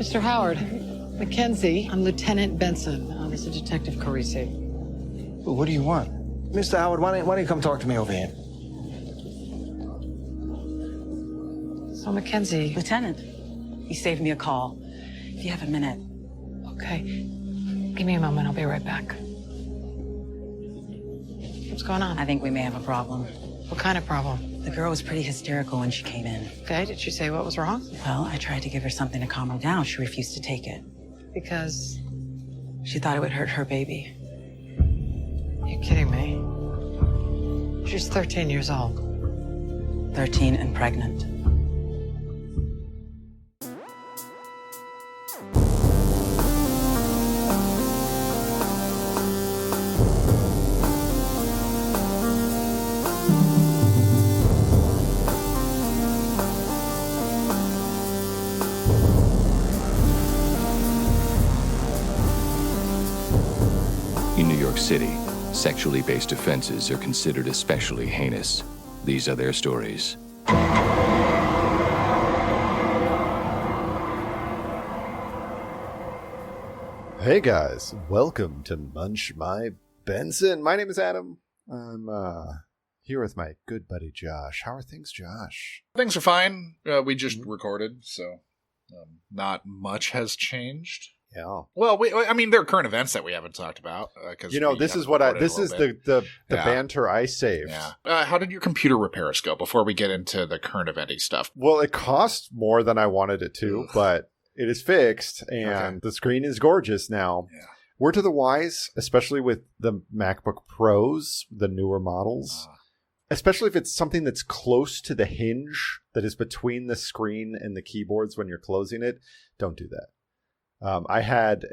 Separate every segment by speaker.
Speaker 1: Mr. Howard, Mackenzie, I'm Lieutenant Benson. This is Detective Carisi.
Speaker 2: What do you want? Mr. Howard, why don't you come talk to me over here?
Speaker 1: So, Mackenzie.
Speaker 3: Lieutenant, he saved me a call. If you have a minute.
Speaker 1: Okay. Give me a moment. I'll be right back. What's going on?
Speaker 3: I think we may have a problem.
Speaker 1: What kind of problem?
Speaker 3: The girl was pretty hysterical when she came in.
Speaker 1: Okay, did she say what was wrong?
Speaker 3: Well, I tried to give her something to calm her down. She refused to take it.
Speaker 1: Because
Speaker 3: She thought it would hurt her baby.
Speaker 1: you're kidding me. She's 13 years old.
Speaker 3: 13 and pregnant.
Speaker 4: In New York City, sexually based offenses are considered especially heinous. These are their stories.
Speaker 5: Hey guys, welcome to Munch My Benson. My name is Adam. I'm here with my good buddy Josh. How are things, Josh?
Speaker 6: Things are fine. We just recorded, so not much has changed.
Speaker 5: Yeah.
Speaker 6: Well, I mean, there are current events that we haven't talked about.
Speaker 5: This is the banter I saved.
Speaker 6: Yeah. How did your computer repairs go before we get into the current eventy stuff?
Speaker 5: Well, it cost more than I wanted it to, but it is fixed, and the screen is gorgeous now.
Speaker 6: Yeah.
Speaker 5: Word to the wise, especially with the MacBook Pros, the newer models, especially if it's something that's close to the hinge that is between the screen and the keyboards when you're closing it, don't do that. I had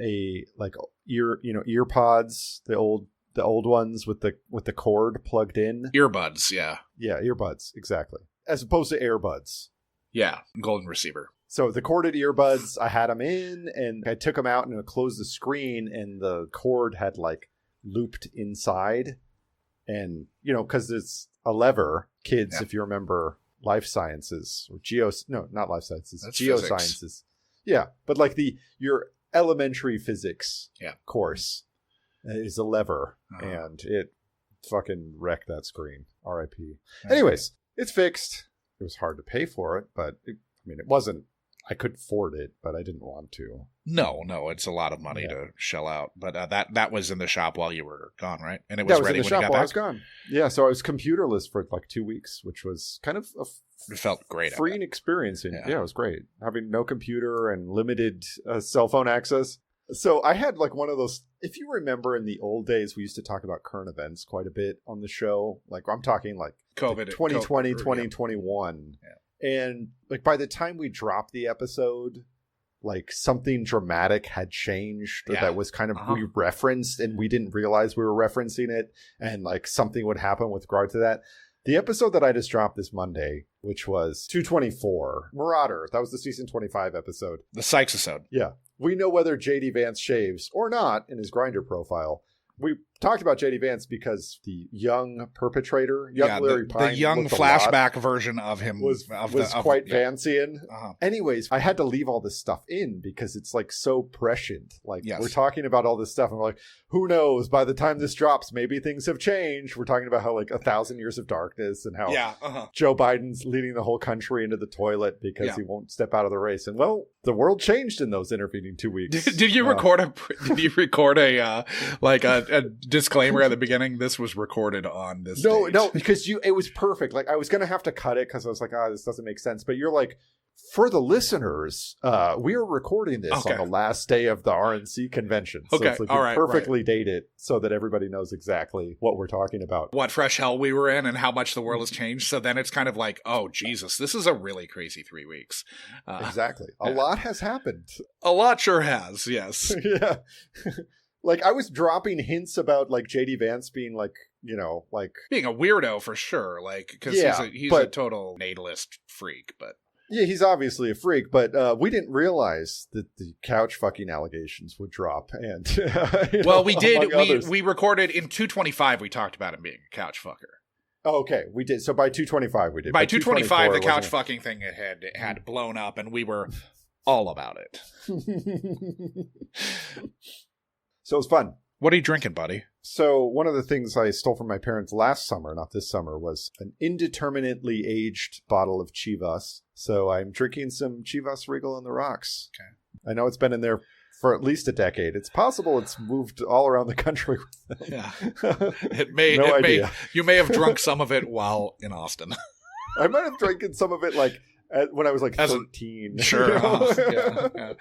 Speaker 5: earpods, the old ones with the cord plugged in.
Speaker 6: Earbuds, yeah.
Speaker 5: Yeah, earbuds, exactly. As opposed to AirBuds.
Speaker 6: Yeah, golden receiver.
Speaker 5: So the corded earbuds, I had them in, and I took them out and I closed the screen, and the cord had looped inside, and because it's a lever, kids, if you remember Life Sciences or not Life Sciences,
Speaker 6: That's
Speaker 5: Geosciences.
Speaker 6: physics.
Speaker 5: Yeah, but your elementary physics course is a lever, and it fucking wrecked that screen. R.I.P. Anyways, it's fixed. It was hard to pay for it, but it wasn't. I could afford it, but I didn't want to.
Speaker 6: No, it's a lot of money to shell out. But that was in the shop while you were gone, right? And it was ready
Speaker 5: in the
Speaker 6: when you
Speaker 5: shop
Speaker 6: got
Speaker 5: while
Speaker 6: back?
Speaker 5: I was gone. Yeah, so I was computerless for 2 weeks, which was kind of
Speaker 6: It felt great.
Speaker 5: freeing experience. Yeah, it was great. Having no computer and limited cell phone access. So I had one of those, if you remember in the old days, we used to talk about current events quite a bit on the show. I'm talking
Speaker 6: COVID,
Speaker 5: 2020, 2021.
Speaker 6: Yeah.
Speaker 5: And by the time we dropped the episode, something dramatic had changed that was kind of we referenced, and we didn't realize we were referencing it, and something would happen with regard to that. The episode that I just dropped this Monday, which was 224, Marauder, that was the season 25 episode.
Speaker 6: The Sykes episode.
Speaker 5: Yeah. We know whether J.D. Vance shaves or not in his Grindr profile. We talked about J.D. Vance because the young perpetrator, Larry Pine,
Speaker 6: the young flashback version of him
Speaker 5: was quite Vancian. Anyways, I had to leave all this stuff in because it's so prescient. We're talking about all this stuff, and we're like, who knows? By the time this drops, maybe things have changed. We're talking about how 1,000 years of darkness and how Joe Biden's leading the whole country into the toilet because he won't step out of the race. And the world changed in those intervening 2 weeks.
Speaker 6: Did you record a disclaimer at the beginning? This was recorded on this date.
Speaker 5: No, because it was perfect. I was going to have to cut it because I was like, this doesn't make sense. But you're for the listeners, we are recording this on the last day of the RNC convention. So it's perfectly dated so that everybody knows exactly what we're talking about.
Speaker 6: What fresh hell we were in and how much the world has changed. So then it's kind of oh, Jesus, this is a really crazy 3 weeks.
Speaker 5: Exactly. A lot has happened.
Speaker 6: A lot sure has, yes.
Speaker 5: Yeah. I was dropping hints about J.D. Vance being
Speaker 6: being a weirdo for sure, because he's a total natalist freak, but
Speaker 5: yeah, he's obviously a freak, but we didn't realize that the couch fucking allegations would drop. And
Speaker 6: well, we did. We recorded in 225. We talked about him being a couch fucker.
Speaker 5: Oh, okay, we did. So by 225, we did.
Speaker 6: By 225, the couch fucking thing had blown up, and we were all about it.
Speaker 5: So it was fun.
Speaker 6: What are you drinking, buddy?
Speaker 5: So one of the things I stole from my parents last summer, not this summer, was an indeterminately aged bottle of Chivas. So I'm drinking some Chivas Regal on the Rocks.
Speaker 6: Okay.
Speaker 5: I know it's been in there for at least a decade. It's possible it's moved all around the country with them.
Speaker 6: Yeah. It may. You may have drunk some of it while in Austin.
Speaker 5: I might have drinking some of it like when I was like 13.
Speaker 6: Sure. You know? Yeah.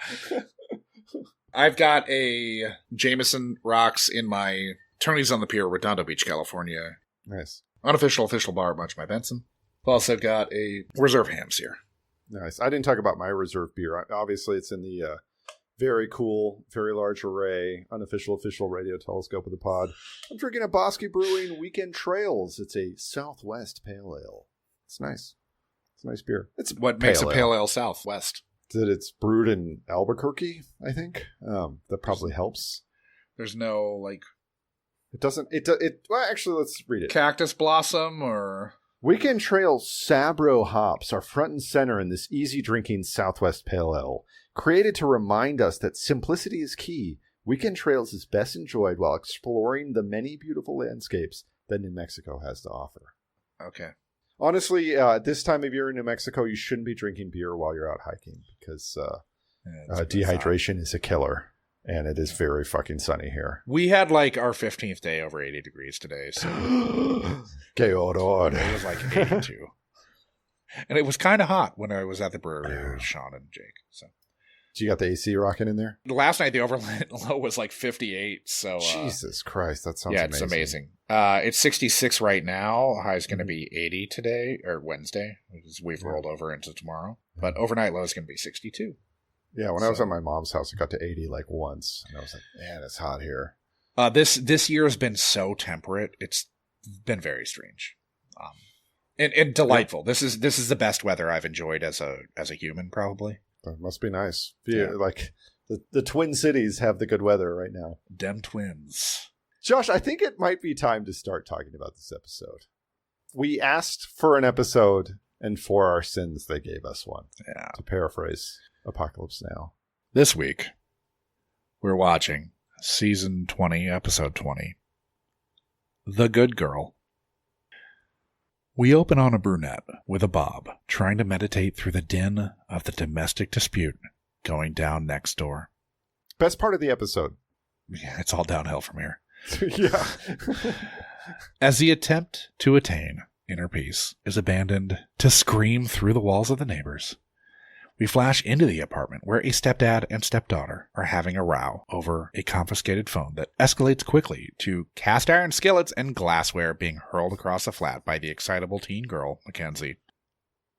Speaker 6: I've got a Jameson Rocks in my Tony's on the Pier, Redondo Beach, California.
Speaker 5: Nice.
Speaker 6: Unofficial official bar at Munchy by Benson. I've also got a Reserve Hams here.
Speaker 5: Nice. I didn't talk about my reserve beer. Obviously, it's in the very cool, very large array, unofficial official radio telescope of the pod. I'm drinking a Bosque Brewing Weekend Trails. It's a Southwest Pale Ale. It's nice. It's a nice beer. It's
Speaker 6: what makes a pale ale Southwest.
Speaker 5: That it's brewed in Albuquerque, I think. That probably helps.
Speaker 6: There's no
Speaker 5: It doesn't. Well, actually, let's read it.
Speaker 6: Cactus Blossom or
Speaker 5: Weekend Trail Sabro hops are front and center in this easy drinking Southwest Pale Ale. Created to remind us that simplicity is key, Weekend Trails is best enjoyed while exploring the many beautiful landscapes that New Mexico has to offer.
Speaker 6: Okay.
Speaker 5: Honestly, this time of year in New Mexico, you shouldn't be drinking beer while you're out hiking because dehydration is a killer, and it is very fucking sunny here.
Speaker 6: We had our 15th day over 80 degrees today, so
Speaker 5: que horror.
Speaker 6: It was 82. And it was kind of hot when I was at the brewery with Sean and Jake. So.
Speaker 5: So you got the AC rocking in there?
Speaker 6: Last night the overnight low was 58. So
Speaker 5: Jesus Christ, that sounds amazing.
Speaker 6: Yeah, it's amazing. It's 66 right now. High is going to be 80 today or Wednesday, because we've rolled over into tomorrow. But overnight low is going to be 62.
Speaker 5: Yeah, when I was at my mom's house, it got to 80 once, and I was like, man, it's hot here.
Speaker 6: This year has been so temperate. It's been very strange, and delightful. Yeah. This is the best weather I've enjoyed as a human, probably.
Speaker 5: It must be nice. Yeah, the Twin Cities have the good weather right now.
Speaker 6: Dem twins.
Speaker 5: Josh, I think it might be time to start talking about this episode. We asked for an episode, and for our sins, they gave us one.
Speaker 6: Yeah.
Speaker 5: To paraphrase Apocalypse Now.
Speaker 6: This week, we're watching Season 20, Episode 20, The Good Girl. We open on a brunette with a bob, trying to meditate through the din of the domestic dispute going down next door.
Speaker 5: Best part of the episode.
Speaker 6: Yeah, it's all downhill from here.
Speaker 5: Yeah.
Speaker 6: As the attempt to attain inner peace is abandoned to scream through the walls of the neighbors, we flash into the apartment where a stepdad and stepdaughter are having a row over a confiscated phone that escalates quickly to cast iron skillets and glassware being hurled across the flat by the excitable teen girl, Mackenzie.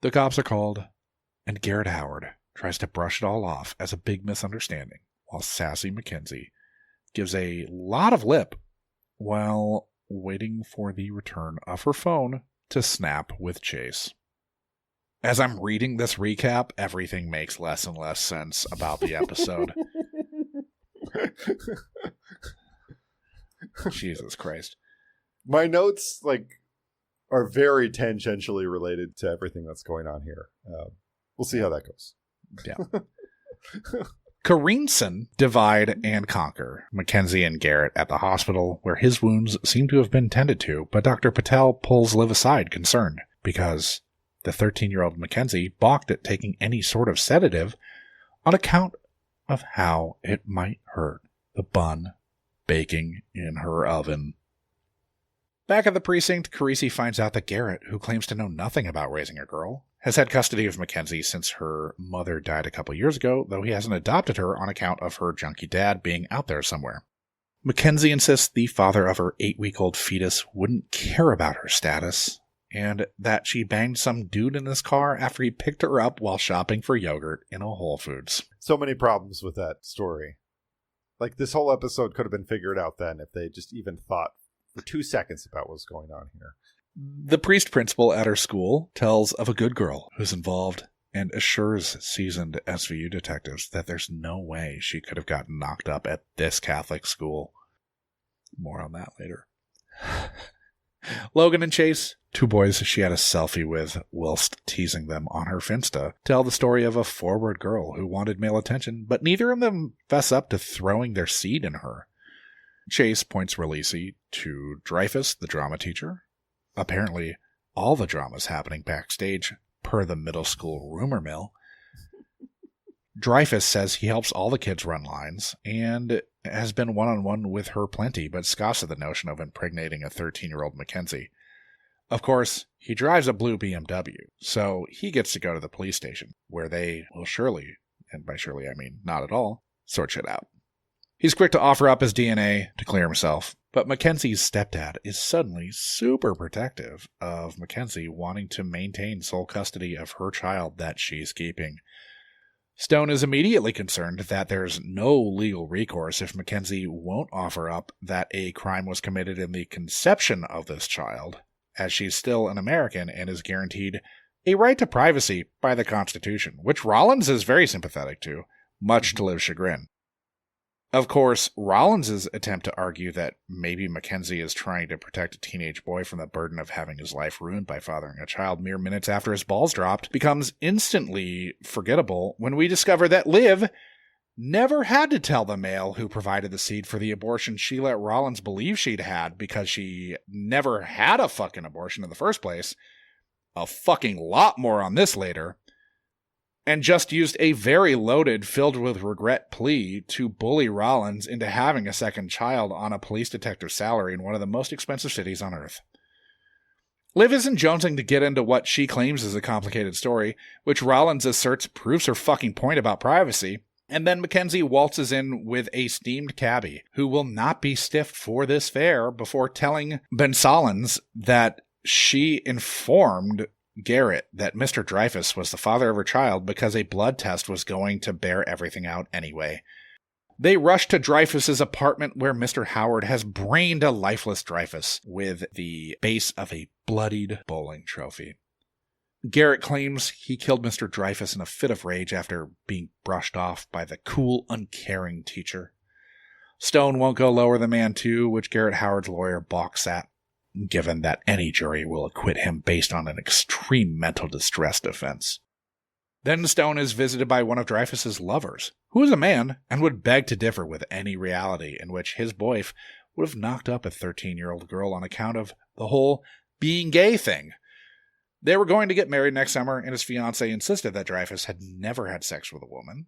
Speaker 6: The cops are called, and Garrett Howard tries to brush it all off as a big misunderstanding, while sassy Mackenzie gives a lot of lip while waiting for the return of her phone to snap with Chase. As I'm reading this recap, everything makes less and less sense about the episode. Jesus Christ.
Speaker 5: My notes, are very tangentially related to everything that's going on here. We'll see how that goes.
Speaker 6: Yeah. Kareenson divide and conquer Mackenzie and Garrett at the hospital, where his wounds seem to have been tended to, but Dr. Patel pulls Liv aside, concerned, because the 13-year-old Mackenzie balked at taking any sort of sedative on account of how it might hurt the bun baking in her oven. Back at the precinct, Carisi finds out that Garrett, who claims to know nothing about raising a girl, has had custody of Mackenzie since her mother died a couple years ago, though he hasn't adopted her on account of her junkie dad being out there somewhere. Mackenzie insists the father of her 8-week-old fetus wouldn't care about her status, and that she banged some dude in his car after he picked her up while shopping for yogurt in a Whole Foods.
Speaker 5: So many problems with that story. This whole episode could have been figured out then if they just even thought for 2 seconds about what's going on here.
Speaker 6: The priest principal at her school tells of a good girl who's involved and assures seasoned SVU detectives that there's no way she could have gotten knocked up at this Catholic school. More on that later. Logan and Chase, two boys she had a selfie with whilst teasing them on her Finsta, tell the story of a forward girl who wanted male attention, but neither of them fess up to throwing their seed in her. Chase points Releasy to Dreyfus, the drama teacher. Apparently, all the drama's happening backstage, per the middle school rumor mill. Dreyfus says he helps all the kids run lines, and has been one-on-one with her plenty, but scoffs at the notion of impregnating a 13-year-old Mackenzie. Of course, he drives a blue BMW, so he gets to go to the police station, where they will surely, and by surely I mean not at all, sort shit out. He's quick to offer up his DNA to clear himself, but Mackenzie's stepdad is suddenly super protective of Mackenzie wanting to maintain sole custody of her child that she's keeping. Stone is immediately concerned that there's no legal recourse if Mackenzie won't offer up that a crime was committed in the conception of this child, as she's still an American and is guaranteed a right to privacy by the Constitution, which Rollins is very sympathetic to, much to Liv's chagrin. Of course, Rollins' attempt to argue that maybe Mackenzie is trying to protect a teenage boy from the burden of having his life ruined by fathering a child mere minutes after his balls dropped becomes instantly forgettable when we discover that Liv never had to tell the male who provided the seed for the abortion she let Rollins believe she'd had because she never had a fucking abortion in the first place. A fucking lot more on this later. And just used a very loaded, filled with regret plea to bully Rollins into having a second child on a police detective's salary in one of the most expensive cities on earth. Liv isn't jonesing to get into what she claims is a complicated story, which Rollins asserts proves her fucking point about privacy, and then Mackenzie waltzes in with a steamed cabbie who will not be stiffed for this fare before telling Ben Solins that she informed Garrett that Mr. Dreyfus was the father of her child because a blood test was going to bear everything out anyway. They rush to Dreyfus's apartment where Mr. Howard has brained a lifeless Dreyfus with the base of a bloodied bowling trophy. Garrett claims he killed Mr. Dreyfus in a fit of rage after being brushed off by the cool, uncaring teacher. Stone won't go lower than Man 2, which Garrett Howard's lawyer balks at, given that any jury will acquit him based on an extreme mental distress defense. Then Stone is visited by one of Dreyfus's lovers, who is a man and would beg to differ with any reality in which his boyf would have knocked up a 13-year-old girl on account of the whole being gay thing. They were going to get married next summer, and his fiancée insisted that Dreyfus had never had sex with a woman.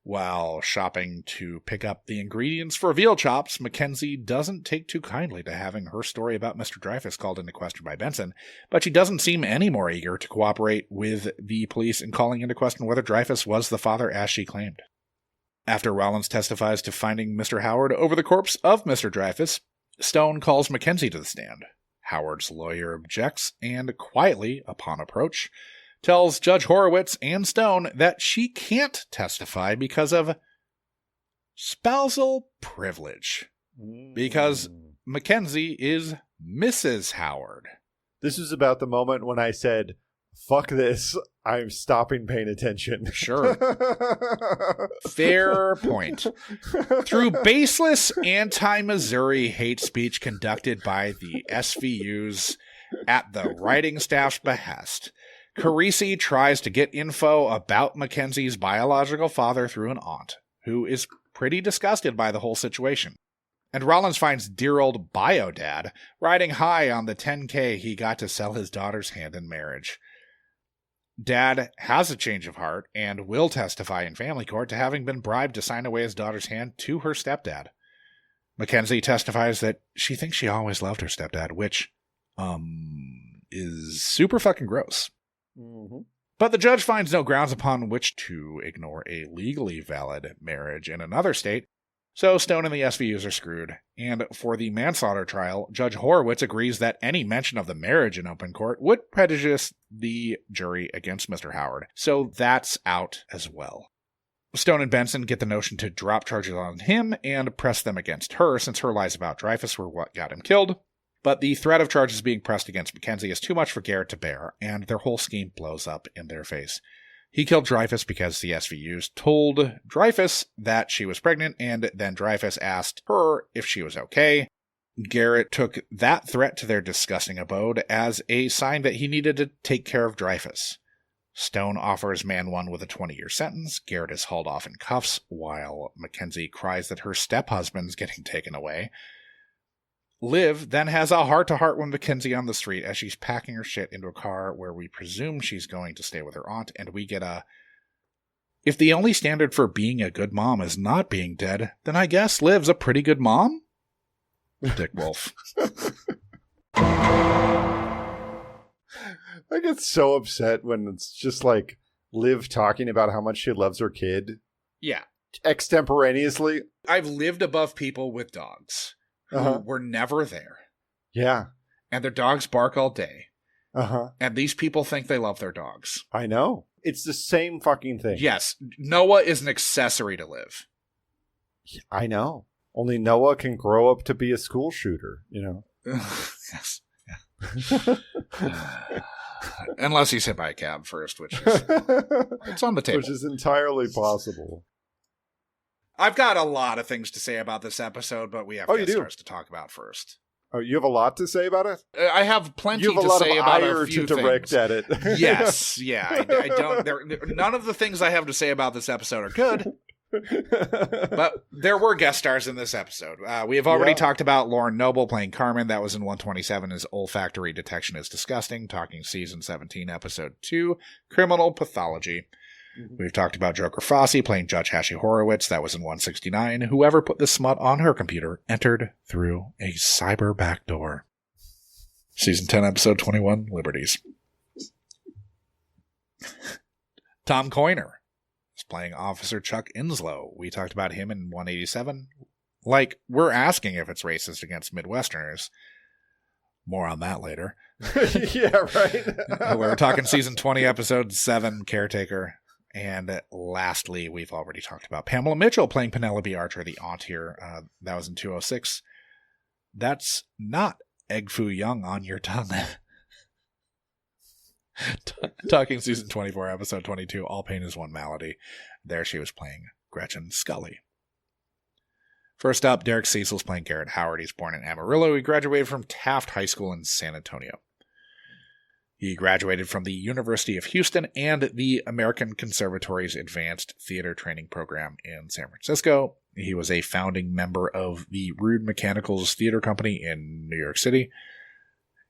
Speaker 6: While shopping to pick up the ingredients for veal chops, Mackenzie doesn't take too kindly to having her story about Mr. Dreyfus called into question by Benson, but she doesn't seem any more eager to cooperate with the police in calling into question whether Dreyfus was the father as she claimed. After Rollins testifies to finding Mr. Howard over the corpse of Mr. Dreyfus, Stone calls Mackenzie to the stand. Howard's lawyer objects and quietly, upon approach, tells Judge Horowitz and Stone that she can't testify because of spousal privilege. Because Mackenzie is Mrs. Howard.
Speaker 5: This was about the moment when I said, fuck this, I'm stopping paying attention.
Speaker 6: Sure. Fair point. Through baseless anti-Missouri hate speech conducted by the SVUs at the writing staff's behest, Carisi tries to get info about Mackenzie's biological father through an aunt, who is pretty disgusted by the whole situation. And Rollins finds dear old bio-dad riding high on the $10K he got to sell his daughter's hand in marriage. Dad has a change of heart and will testify in family court to having been bribed to sign away his daughter's hand to her stepdad. Mackenzie testifies that she thinks she always loved her stepdad, which, is super fucking gross.
Speaker 5: Mm-hmm.
Speaker 6: But the judge finds no grounds upon which to ignore a legally valid marriage in another state, so Stone and the SVUs are screwed. And for the manslaughter trial, Judge Horowitz agrees that any mention of the marriage in open court would prejudice the jury against Mr. Howard, so that's out as well. Stone and Benson get the notion to drop charges on him and press them against her, since her lies about Dreyfus were what got him killed. But the threat of charges being pressed against Mackenzie is too much for Garrett to bear, and their whole scheme blows up in their face. He killed Dreyfus because the SVUs told Dreyfus that she was pregnant, and then Dreyfus asked her if she was okay. Garrett took that threat to their disgusting abode as a sign that he needed to take care of Dreyfus. Stone offers man one with a 20-year sentence. Garrett is hauled off in cuffs, while Mackenzie cries that her step-husband's getting taken away. Liv then has a heart-to-heart with Mackenzie on the street as she's packing her shit into a car where we presume she's going to stay with her aunt, and we get a, if the only standard for being a good mom is not being dead, then I guess Liv's a pretty good mom? Dick Wolf.
Speaker 5: I get so upset when it's just like Liv talking about how much she loves her kid.
Speaker 6: Yeah.
Speaker 5: Extemporaneously.
Speaker 6: I've lived above people with dogs who were never there.
Speaker 5: Yeah.
Speaker 6: And their dogs bark all day.
Speaker 5: Uh-huh.
Speaker 6: And these people think they love their dogs.
Speaker 5: I know. It's the same fucking thing.
Speaker 6: Yes. Noah is an accessory to Liv.
Speaker 5: I know. Only Noah can grow up to be a school shooter, you know?
Speaker 6: Yes. Yeah. Unless he's hit by a cab first, which is it's on the table.
Speaker 5: Which is entirely possible.
Speaker 6: I've got a lot of things to say about this episode, but we have guest stars to talk about first.
Speaker 5: Oh, you have a lot to say about it?
Speaker 6: I have plenty
Speaker 5: you have
Speaker 6: to say about a few
Speaker 5: to direct
Speaker 6: things.
Speaker 5: at it.
Speaker 6: Yes, yeah. I don't. None of the things I have to say about this episode are good. But there were guest stars in this episode. We have already talked about Lauren Noble playing Carmen. That was in 127. His olfactory detection is disgusting. Talking season 17, episode 2, Criminal Pathology. Mm-hmm. We've talked about Joker Fosse playing Judge Hashi Horowitz. That was in 169. Whoever put the smut on her computer entered through a cyber backdoor. Season 10, episode 21, Liberties. Tom Coyner is playing Officer Chuck Inslow. We talked about him in 187. Like, we're asking if it's racist against Midwesterners. More on that later.
Speaker 5: Yeah, right.
Speaker 6: We're talking season 20, episode 7, Caretaker. And lastly, we've already talked about Pamela Mitchell playing Penelope Archer, the aunt here. That was in 206. That's not Egg Foo Young on your tongue. Talking season 24, episode 22, All Pain is One Malady. There she was playing Gretchen Scully. First up, Derek Cecil's playing Garrett Howard. He's born in Amarillo. He graduated from Taft High School in San Antonio. He graduated from the University of Houston and the American Conservatory's Advanced Theater Training Program in San Francisco. He was a founding member of the Rude Mechanicals Theater Company in New York City.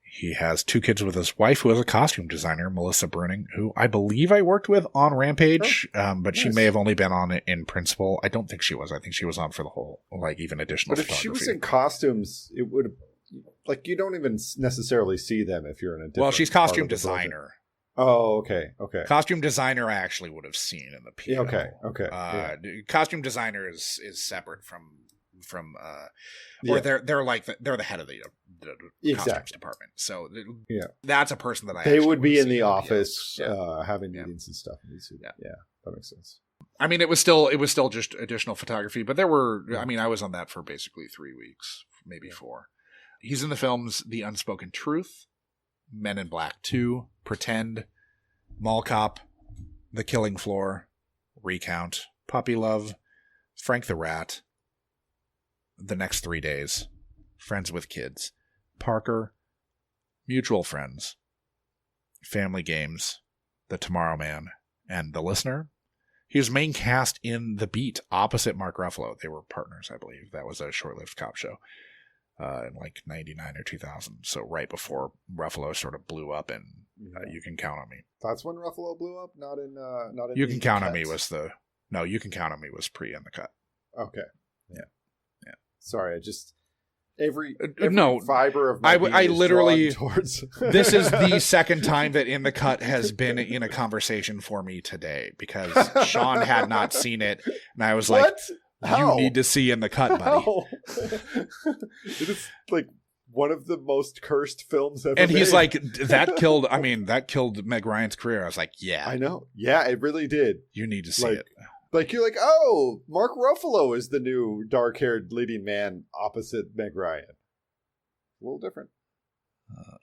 Speaker 6: He has 2 kids with his wife, who is a costume designer, Melissa Bruning, who I believe I worked with on Rampage, but nice. She may have only been on it in principle. I don't think she was. I think she was on for the whole, like, even additional
Speaker 5: photography. But if she was in costumes, it would have... Like, you don't even necessarily see them if you're in a different...
Speaker 6: Well, she's costume designer.
Speaker 5: Oh, okay, okay.
Speaker 6: Costume designer I actually would have seen in the PO.
Speaker 5: Yeah, okay.
Speaker 6: Costume designer is separate from or they're like they're the head of the costumes department. So that's a person that
Speaker 5: they would be in the office having meetings and stuff. Yeah, that makes sense.
Speaker 6: I mean, it was still just additional photography, but there were. I mean, I was on that for basically 3 weeks, maybe 4. He's in the films The Unspoken Truth, Men in Black 2, Pretend, Mall Cop, The Killing Floor, Recount, Puppy Love, Frank the Rat, The Next 3 Days, Friends with Kids, Parker, Mutual Friends, Family Games, The Tomorrow Man, and The Listener. He was main cast in The Beat opposite Mark Ruffalo. They were partners, I believe. That was a short-lived cop show. In like 99 or 2000, so right before Ruffalo sort of blew up, and You Can Count on Me.
Speaker 5: That's when Ruffalo blew up, not in.
Speaker 6: You Can Count on Me was You Can Count on Me was pre in the cut.
Speaker 5: Okay,
Speaker 6: yeah.
Speaker 5: Sorry, I just every fiber of
Speaker 6: my
Speaker 5: I literally
Speaker 6: towards. This is the second time that In the Cut has been in a conversation for me today because Sean had not seen it, and I was like.
Speaker 5: How?
Speaker 6: You need to see In the Cut, buddy.
Speaker 5: It is like one of the most cursed films ever.
Speaker 6: And he's
Speaker 5: made.
Speaker 6: like, that killed Meg Ryan's career. I was like, yeah.
Speaker 5: I know. Yeah, it really did.
Speaker 6: You need to see it.
Speaker 5: Like, you're like, oh, Mark Ruffalo is the new dark-haired leading man opposite Meg Ryan. A little different.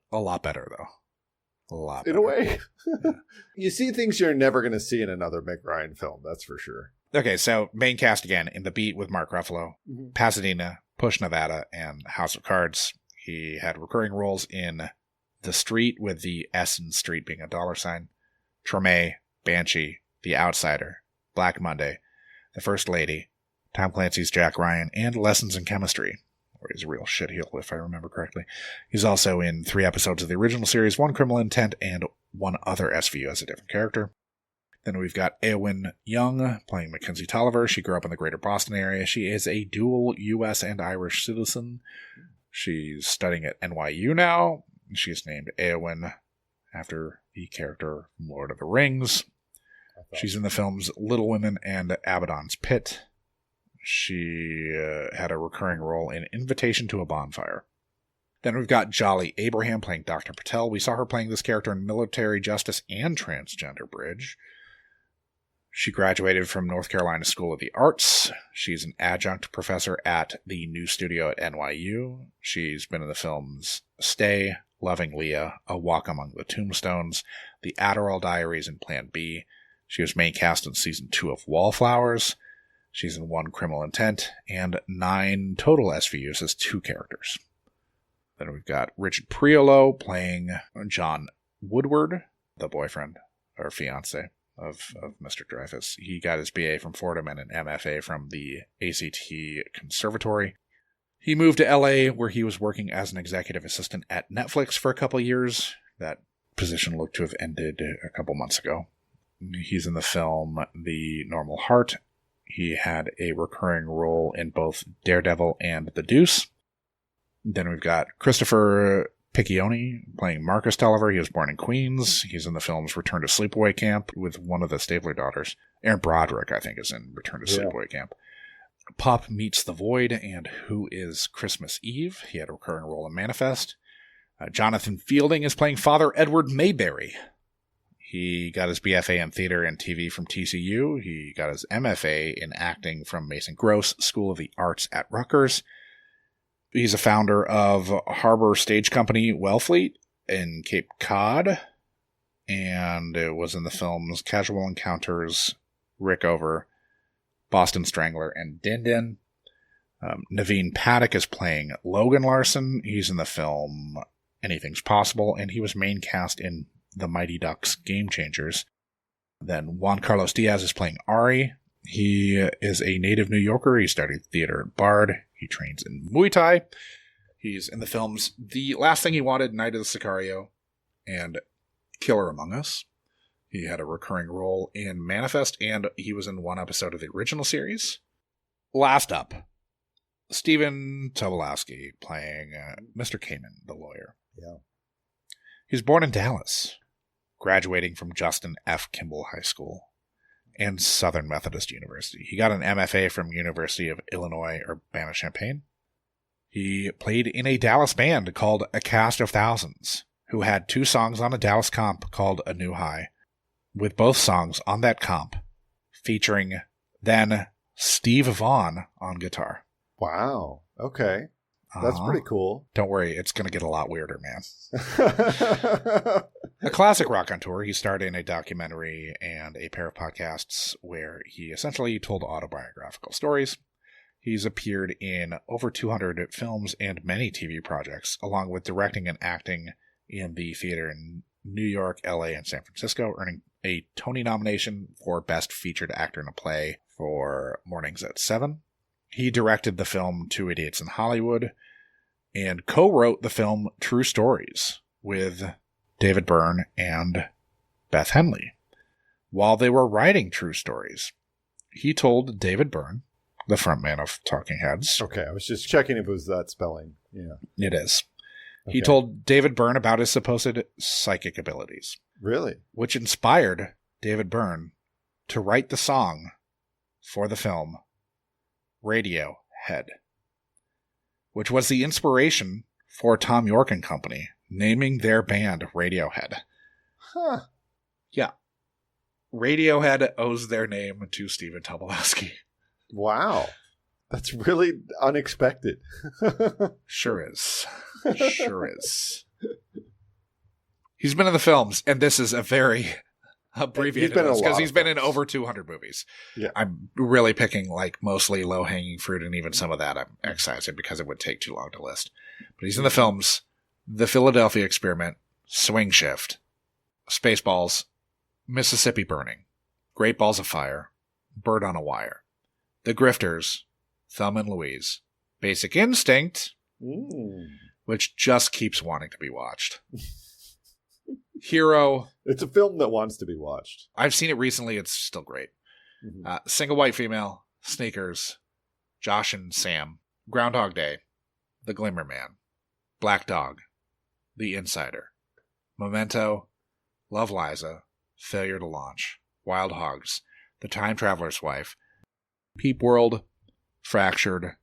Speaker 6: A lot better, though. A lot better.
Speaker 5: In a way.
Speaker 6: Yeah.
Speaker 5: You see things you're never going to see in another Meg Ryan film, that's for sure.
Speaker 6: Okay, so main cast again in The Beat with Mark Ruffalo. Mm-hmm. Pasadena, Push, Nevada, and House of Cards. He had recurring roles in The Street, with the S in Street being a $, Treme, Banshee, The Outsider, Black Monday, The First Lady, Tom Clancy's Jack Ryan, and Lessons in Chemistry, where he's a real shitheel, if I remember correctly. He's also in 3 episodes of the original series, 1 Criminal Intent, and 1 other SVU as a different character. Then we've got Eowyn Young playing Mackenzie Tolliver. She grew up in the greater Boston area. She is a dual U.S. and Irish citizen. She's studying at NYU now. She's named Eowyn after the character from Lord of the Rings. She's in the films Little Women and Abaddon's Pit. She had a recurring role in Invitation to a Bonfire. Then we've got Jolly Abraham playing Dr. Patel. We saw her playing this character in Military Justice and Transgender Bridge. She graduated from North Carolina School of the Arts. She's an adjunct professor at the New Studio at NYU. She's been in the films Stay, Loving Leah, A Walk Among the Tombstones, The Adderall Diaries, and Plan B. She was main cast in season 2 of Wallflowers. She's in 1 Criminal Intent, and 9 total SVUs as 2 characters. Then we've got Richard Priolo playing John Woodward, the boyfriend, or fiance of Mr. Dreyfus. He got his BA from Fordham and an MFA from the ACT Conservatory. He moved to LA, where he was working as an executive assistant at Netflix for a couple years. That position looked to have ended a couple months ago. He's in the film The Normal Heart. He had a recurring role in both Daredevil and The Deuce. Then we've got Christopher Piccioni playing Marcus Tolliver. He was born in Queens. He's in the films Return to Sleepaway Camp with one of the Stabler daughters. Aaron Broderick, I think, is in Return to Sleepaway Camp. Pop Meets the Void and Who is Christmas Eve? He had a recurring role in Manifest. Jonathan Fielding is playing Father Edward Mayberry. He got his BFA in theater and TV from TCU. He got his MFA in acting from Mason Gross School of the Arts at Rutgers. He's a founder of Harbor Stage Company Wellfleet in Cape Cod, and it was in the films Casual Encounters, Rickover, Boston Strangler, and Din Din. Naveen Paddock is playing Logan Larson. He's in the film Anything's Possible, and he was main cast in The Mighty Ducks Game Changers. Then Juan Carlos Diaz is playing Ari. He is a native New Yorker. He studied theater at Bard. He trains in Muay Thai. He's in the films The Last Thing He Wanted, Night of the Sicario, and Killer Among Us. He had a recurring role in Manifest, and he was in 1 episode of the original series. Last up, Stephen Tobolowsky playing Mr. Kamen, the lawyer.
Speaker 5: Yeah.
Speaker 6: He was born in Dallas, graduating from Justin F. Kimball High School and Southern Methodist University. He got an MFA from University of Illinois Urbana-Champaign. He played in a Dallas band called A Cast of Thousands, who had 2 songs on a Dallas comp called A New High, with both songs on that comp featuring then Steve Vaughn on guitar.
Speaker 5: Wow. Okay. That's pretty cool.
Speaker 6: Don't worry, it's going to get a lot weirder, man. A classic raconteur. He starred in a documentary and a pair of podcasts where he essentially told autobiographical stories. He's appeared in over 200 films and many TV projects, along with directing and acting in the theater in New York, LA, and San Francisco, earning a Tony nomination for Best Featured Actor in a Play for Mornings at 7. He directed the film 2 Idiots in Hollywood and co-wrote the film True Stories with David Byrne and Beth Henley. While they were writing True Stories, he told David Byrne, the frontman of Talking Heads.
Speaker 5: Okay, I was just checking if it was that spelling. Yeah,
Speaker 6: it is.
Speaker 5: Okay.
Speaker 6: He told David Byrne about his supposed psychic abilities.
Speaker 5: Really?
Speaker 6: Which inspired David Byrne to write the song for the film Radiohead, which was the inspiration for Tom York and Company naming their band Radiohead.
Speaker 5: Huh.
Speaker 6: Yeah. Radiohead owes their name to Stephen Tobolowsky.
Speaker 5: Wow. That's really unexpected.
Speaker 6: Sure is. Sure is. He's been in the films, and this is a very abbreviated because he's been in over 200 movies.
Speaker 5: Yeah.
Speaker 6: I'm really picking like mostly low-hanging fruit, and even some of that I'm excising because it would take too long to list. But he's in the films The Philadelphia Experiment, Swing Shift, Spaceballs, Mississippi Burning, Great Balls of Fire, Bird on a Wire, The Grifters, Thelma and Louise, Basic Instinct, which just keeps wanting to be watched. Hero.
Speaker 5: It's a film that wants to be watched.
Speaker 6: I've seen it recently. It's still great. Single White Female, Sneakers, Josh and Sam, Groundhog Day, The Glimmer Man, Black Dog, The Insider, Memento, Love Liza, Failure to Launch, Wild Hogs, The Time Traveler's Wife, Peep World, Fractured,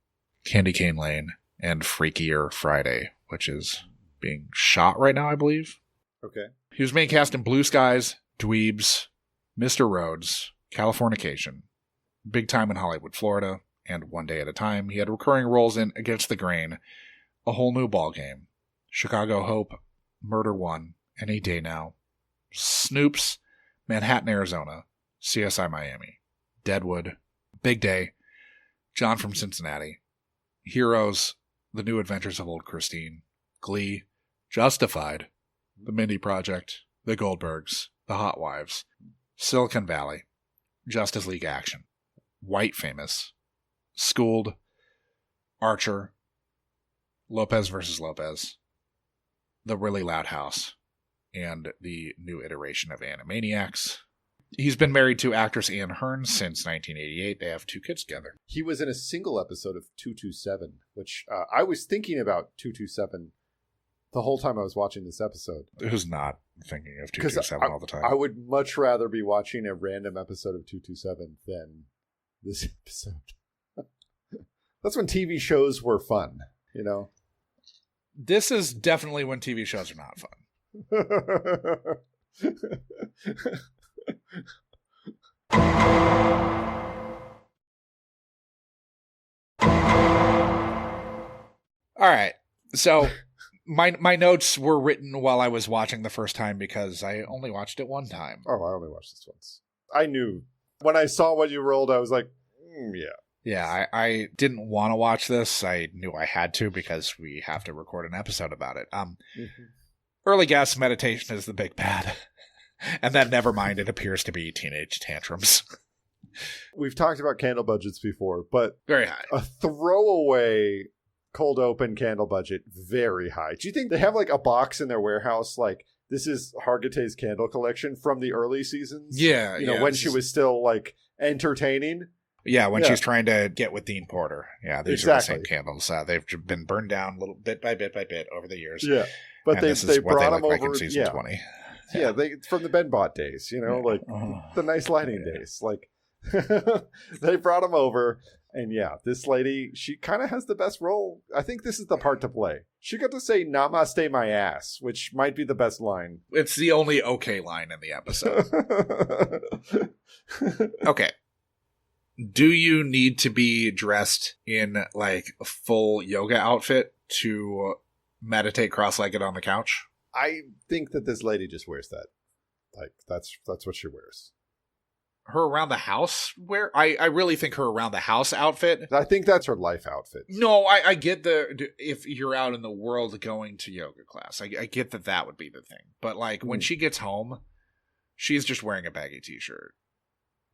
Speaker 6: Candy Cane Lane, and Freakier Friday, which is being shot right now, I believe.
Speaker 5: Okay.
Speaker 6: He was main cast in Blue Skies, Dweebs, Mr. Rhodes, Californication, Big Time in Hollywood, Florida, and One Day at a Time. He had recurring roles in Against the Grain, A Whole New Ballgame, Chicago Hope, Murder One, Any Day Now, Snoops, Manhattan, Arizona, CSI Miami, Deadwood, Big Day, John from Cincinnati, Heroes, The New Adventures of Old Christine, Glee, Justified, The Mindy Project, The Goldbergs, The Hot Wives, Silicon Valley, Justice League Action, White Famous, Schooled, Archer, Lopez vs. Lopez, The Really Loud House, and the new iteration of Animaniacs. He's been married to actress Anne Hearn since 1988. They have 2 kids together.
Speaker 5: He was in a single episode of 227, which I was thinking about 227 the whole time I was watching this episode.
Speaker 6: Who's not thinking of 227 all the time?
Speaker 5: I would much rather be watching a random episode of 227 than this episode. That's when TV shows were fun, you know?
Speaker 6: This is definitely when TV shows are not fun. All right. So my notes were written while I was watching the first time because I only watched it one time.
Speaker 5: Oh, I only watched this once. I knew. When I saw what you rolled, I was like, yeah.
Speaker 6: Yeah, I didn't want to watch this. I knew I had to because we have to record an episode about it. Early guess, meditation is the big bad. And then never mind, it appears to be teenage tantrums.
Speaker 5: We've talked about candle budgets before, but
Speaker 6: very high.
Speaker 5: A throwaway cold open candle budget, very high. Do you think they have like a box in their warehouse like this is Hargitay's candle collection from the early seasons?
Speaker 6: Yeah.
Speaker 5: You know, when she was still like entertaining?
Speaker 6: Yeah, when she's trying to get with Dean Porter. Yeah, these are the same candles. They've been burned down little bit by bit over the years.
Speaker 5: Yeah. But they brought them over
Speaker 6: like in season 20.
Speaker 5: Yeah, they from the BenBot days, you know, like the nice lighting days. Like they brought them over, and this lady, she kind of has the best role. I think this is the part to play. She got to say "Namaste, my ass," which might be the best line.
Speaker 6: It's the only okay line in the episode. Okay. Do you need to be dressed in like a full yoga outfit to meditate cross-legged on the couch?
Speaker 5: I think that this lady just wears that. Like that's what she wears.
Speaker 6: Her around the house wear? I really think her around the house outfit.
Speaker 5: I think that's her life outfit.
Speaker 6: No, I get if you're out in the world going to yoga class, I get that would be the thing. But like when she gets home, she's just wearing a baggy t-shirt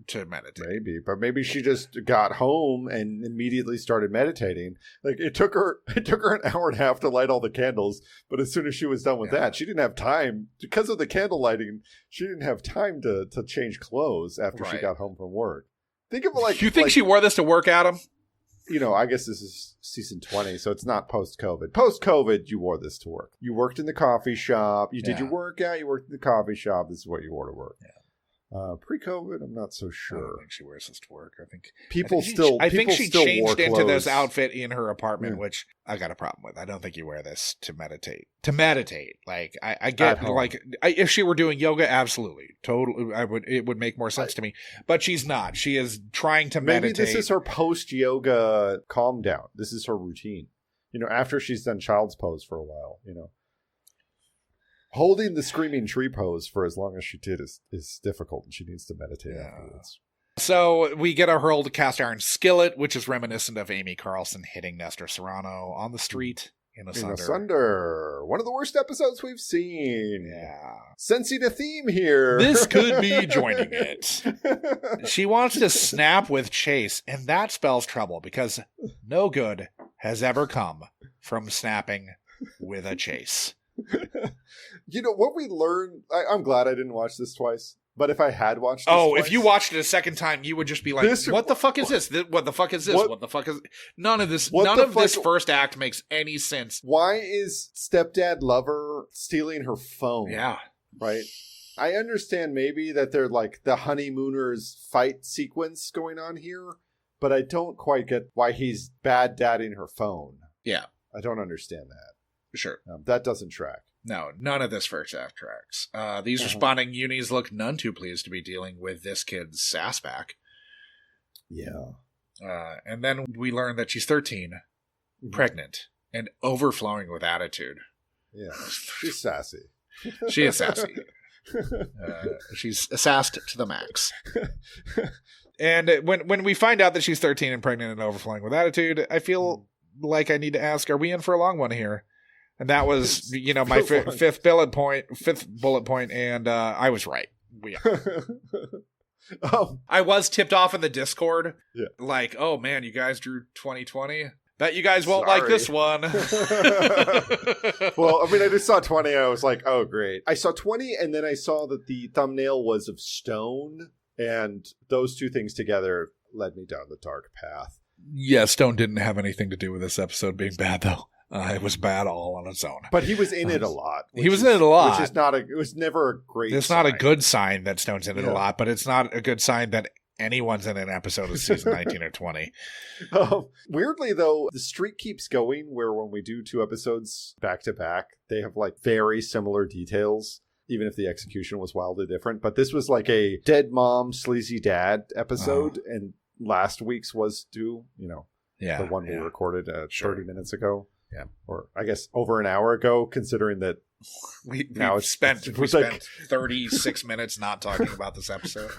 Speaker 6: to meditate.
Speaker 5: Maybe she just got home and immediately started meditating. Like it took her an hour and a half to light all the candles, but as soon as she was done with that, she didn't have time because of the candle lighting. She didn't have time to change clothes after she got home from work. Think of it like
Speaker 6: you think she wore this to work, Adam?
Speaker 5: You know, I guess this is season 20, so it's not post-COVID. Post-COVID, you wore this to work. You worked in the coffee shop. You did your workout. You worked in the coffee shop. This is what you wore to work. Yeah. Pre-COVID, I'm not so sure.
Speaker 6: I don't think she wears this to work. I think she changed into this outfit in her apartment, which I got a problem with. I don't think you wear this to meditate. Like I get if she were doing yoga, absolutely, totally, it would make more sense to me. But she's not. She is trying to meditate.
Speaker 5: Maybe this is her post-yoga calm down. This is her routine. You know, after she's done child's pose for a while. You know. Holding the screaming tree pose for as long as she did is difficult, and she needs to meditate afterwards.
Speaker 6: So we get a hurled cast iron skillet, which is reminiscent of Amy Carlson hitting Nestor Serrano on the street in
Speaker 5: Asunder. One of the worst episodes we've seen.
Speaker 6: Yeah.
Speaker 5: Sensing a theme here.
Speaker 6: This could be joining it. She wants to snap with Chase, and that spells trouble because no good has ever come from snapping with a Chase.
Speaker 5: You know, what we learned, I'm glad I didn't watch this twice. But if I had watched this twice,
Speaker 6: if you watched it a second time, you would just be like, what the fuck is this? What the fuck is this? What the fuck is... None of this first act makes any sense.
Speaker 5: Why is stepdad lover stealing her phone?
Speaker 6: Yeah.
Speaker 5: Right? I understand maybe that they're like the honeymooners fight sequence going on here, but I don't quite get why he's bad dadding her phone.
Speaker 6: Yeah.
Speaker 5: I don't understand that.
Speaker 6: Sure.
Speaker 5: That doesn't track.
Speaker 6: No, none of this first act tracks. These responding unis look none too pleased to be dealing with this kid's sass back.
Speaker 5: Yeah.
Speaker 6: And then we learn that she's 13, pregnant, and overflowing with attitude.
Speaker 5: Yeah, she's sassy.
Speaker 6: She is sassy. She's sassed to the max. And when we find out that she's 13 and pregnant and overflowing with attitude, I feel like I need to ask, are we in for a long one here? And that was, my fifth bullet point, and I was right. I was tipped off in the Discord.
Speaker 5: Yeah.
Speaker 6: Like, oh man, you guys drew 2020. Bet you guys won't like this one.
Speaker 5: Well, I mean, I just saw 20. I was like, oh, great. I saw 20, and then I saw that the thumbnail was of stone, and those two things together led me down the dark path.
Speaker 6: Yeah, Stone didn't have anything to do with this episode being bad, though. It was bad all on its own.
Speaker 5: But he was in it a lot.
Speaker 6: He was in it a lot.
Speaker 5: Which is it was never a great
Speaker 6: It's not a good sign that Stone's in it a lot, but it's not a good sign that anyone's in an episode of season 19 or 20.
Speaker 5: Weirdly, though, the streak keeps going where when we do 2 episodes back to back, they have like very similar details, even if the execution was wildly different. But this was like a dead mom, sleazy dad episode, and last week's was due, the one we recorded 30 minutes ago. Yeah, or I guess over an hour ago, considering that
Speaker 6: we spent 36 minutes not talking about this episode.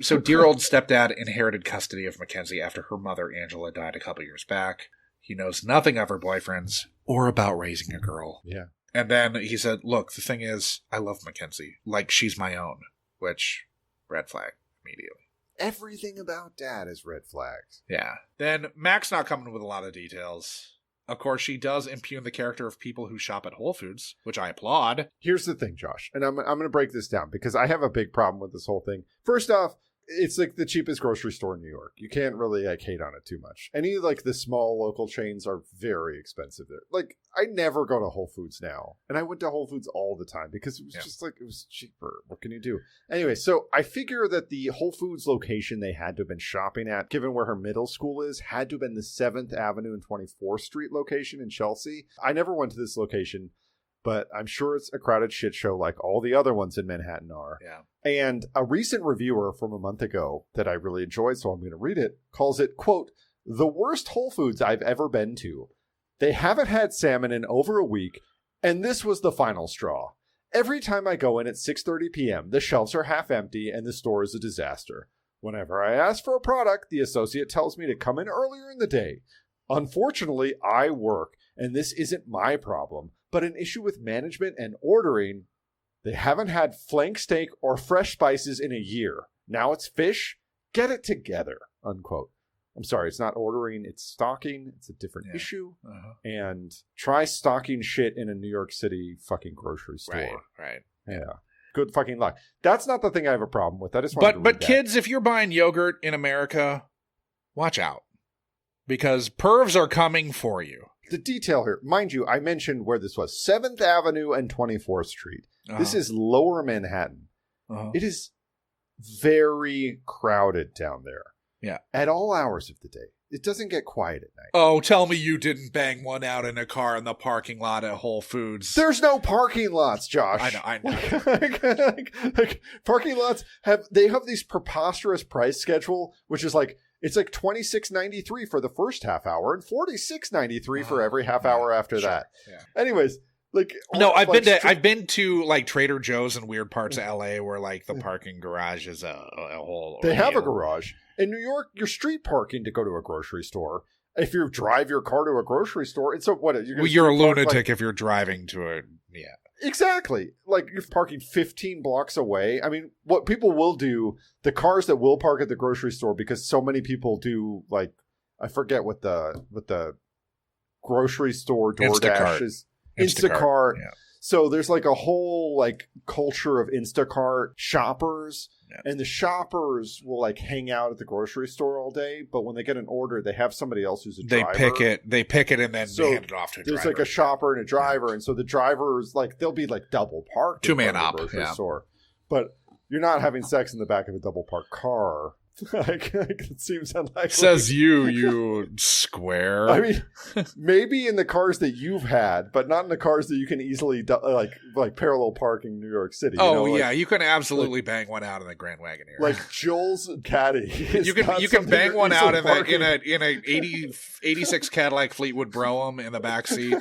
Speaker 6: So dear old stepdad inherited custody of Mackenzie after her mother, Angela, died a couple years back. He knows nothing of her boyfriends or about raising a girl.
Speaker 5: Yeah.
Speaker 6: And then he said, look, the thing is, I love Mackenzie. Like, she's my own. Which, red flag immediately.
Speaker 5: Everything about dad is red flags.
Speaker 6: Yeah. Then Mac's not coming with a lot of details. Of course, she does impugn the character of people who shop at Whole Foods, which I applaud.
Speaker 5: Here's the thing, Josh, and I'm going to break this down because I have a big problem with this whole thing. First off, it's like the cheapest grocery store in New York. You can't really hate on it too much. Any the small local chains are very expensive there. Like, I never go to Whole Foods now, and I went to Whole Foods all the time because it was just it was cheaper. What can you do? Anyway, so I figure that the Whole Foods location they had to have been shopping at, given where her middle school is, had to have been the 7th Avenue and 24th Street location in Chelsea. I never went to this location, but I'm sure it's a crowded shit show like all the other ones in Manhattan are.
Speaker 6: Yeah.
Speaker 5: And a recent reviewer from a month ago that I really enjoyed, so I'm going to read it, calls it, quote, the worst Whole Foods I've ever been to. They haven't had salmon in over a week, and this was the final straw. Every time I go in at 6:30 p.m., the shelves are half empty and the store is a disaster. Whenever I ask for a product, the associate tells me to come in earlier in the day. Unfortunately, I work, and this isn't my problem, but an issue with management and ordering. They haven't had flank steak or fresh spices in a year. Now it's fish. Get it together, unquote. I'm sorry, it's not ordering, it's stocking. It's a different issue. And try stocking shit in a New York City fucking grocery store.
Speaker 6: Right.
Speaker 5: Yeah. Good fucking luck. That's not the thing I have a problem with. I just wanted to
Speaker 6: But kids, if you're buying yogurt in America, watch out. Because pervs are coming for you.
Speaker 5: The detail here, mind you, I mentioned where this was. 7th Avenue and 24th Street. This is lower Manhattan. It is very crowded down there.
Speaker 6: Yeah.
Speaker 5: At all hours of the day. It doesn't get quiet at night.
Speaker 6: Oh, tell me you didn't bang one out in a car in the parking lot at Whole Foods.
Speaker 5: There's no parking lots, Josh.
Speaker 6: I know.
Speaker 5: Parking lots have these preposterous price schedule, which is it's like $26.93 for the first half hour and $46.93 for every half hour after that.
Speaker 6: Yeah.
Speaker 5: Anyways, Like,
Speaker 6: no, I've
Speaker 5: like
Speaker 6: been to like Trader Joe's in weird parts of LA where like the parking garage is a whole.
Speaker 5: They have a garage in New York. Your street parking to go to a grocery store. If you drive your car to a grocery store, it's
Speaker 6: you're a lunatic if you're driving to a
Speaker 5: Exactly. Like you're parking 15 blocks away. I mean, what people will do, the cars that will park at the grocery store, because so many people do, like, I forget what the grocery store DoorDash is. Instacart. Yeah. So there's like a whole like culture of Instacart shoppers, and the shoppers will like hang out at the grocery store all day. But when they get an order, they have somebody else who's a driver.
Speaker 6: They pick it, and then they hand it off to a driver.
Speaker 5: There's like a shopper and a driver, and so the drivers like they'll be like double parked.
Speaker 6: 2-man op,
Speaker 5: grocery store, but you're not having sex in the back of a double parked car. like it seems unlikely.
Speaker 6: Says you square.
Speaker 5: I mean, maybe in the cars that you've had, but not in the cars that you can easily like parallel park in New York City.
Speaker 6: You can absolutely bang one out in the Grand Wagoneer.
Speaker 5: Like Joel's Caddy.
Speaker 6: You can bang one out in a 86 Cadillac Fleetwood Brougham in the back seat.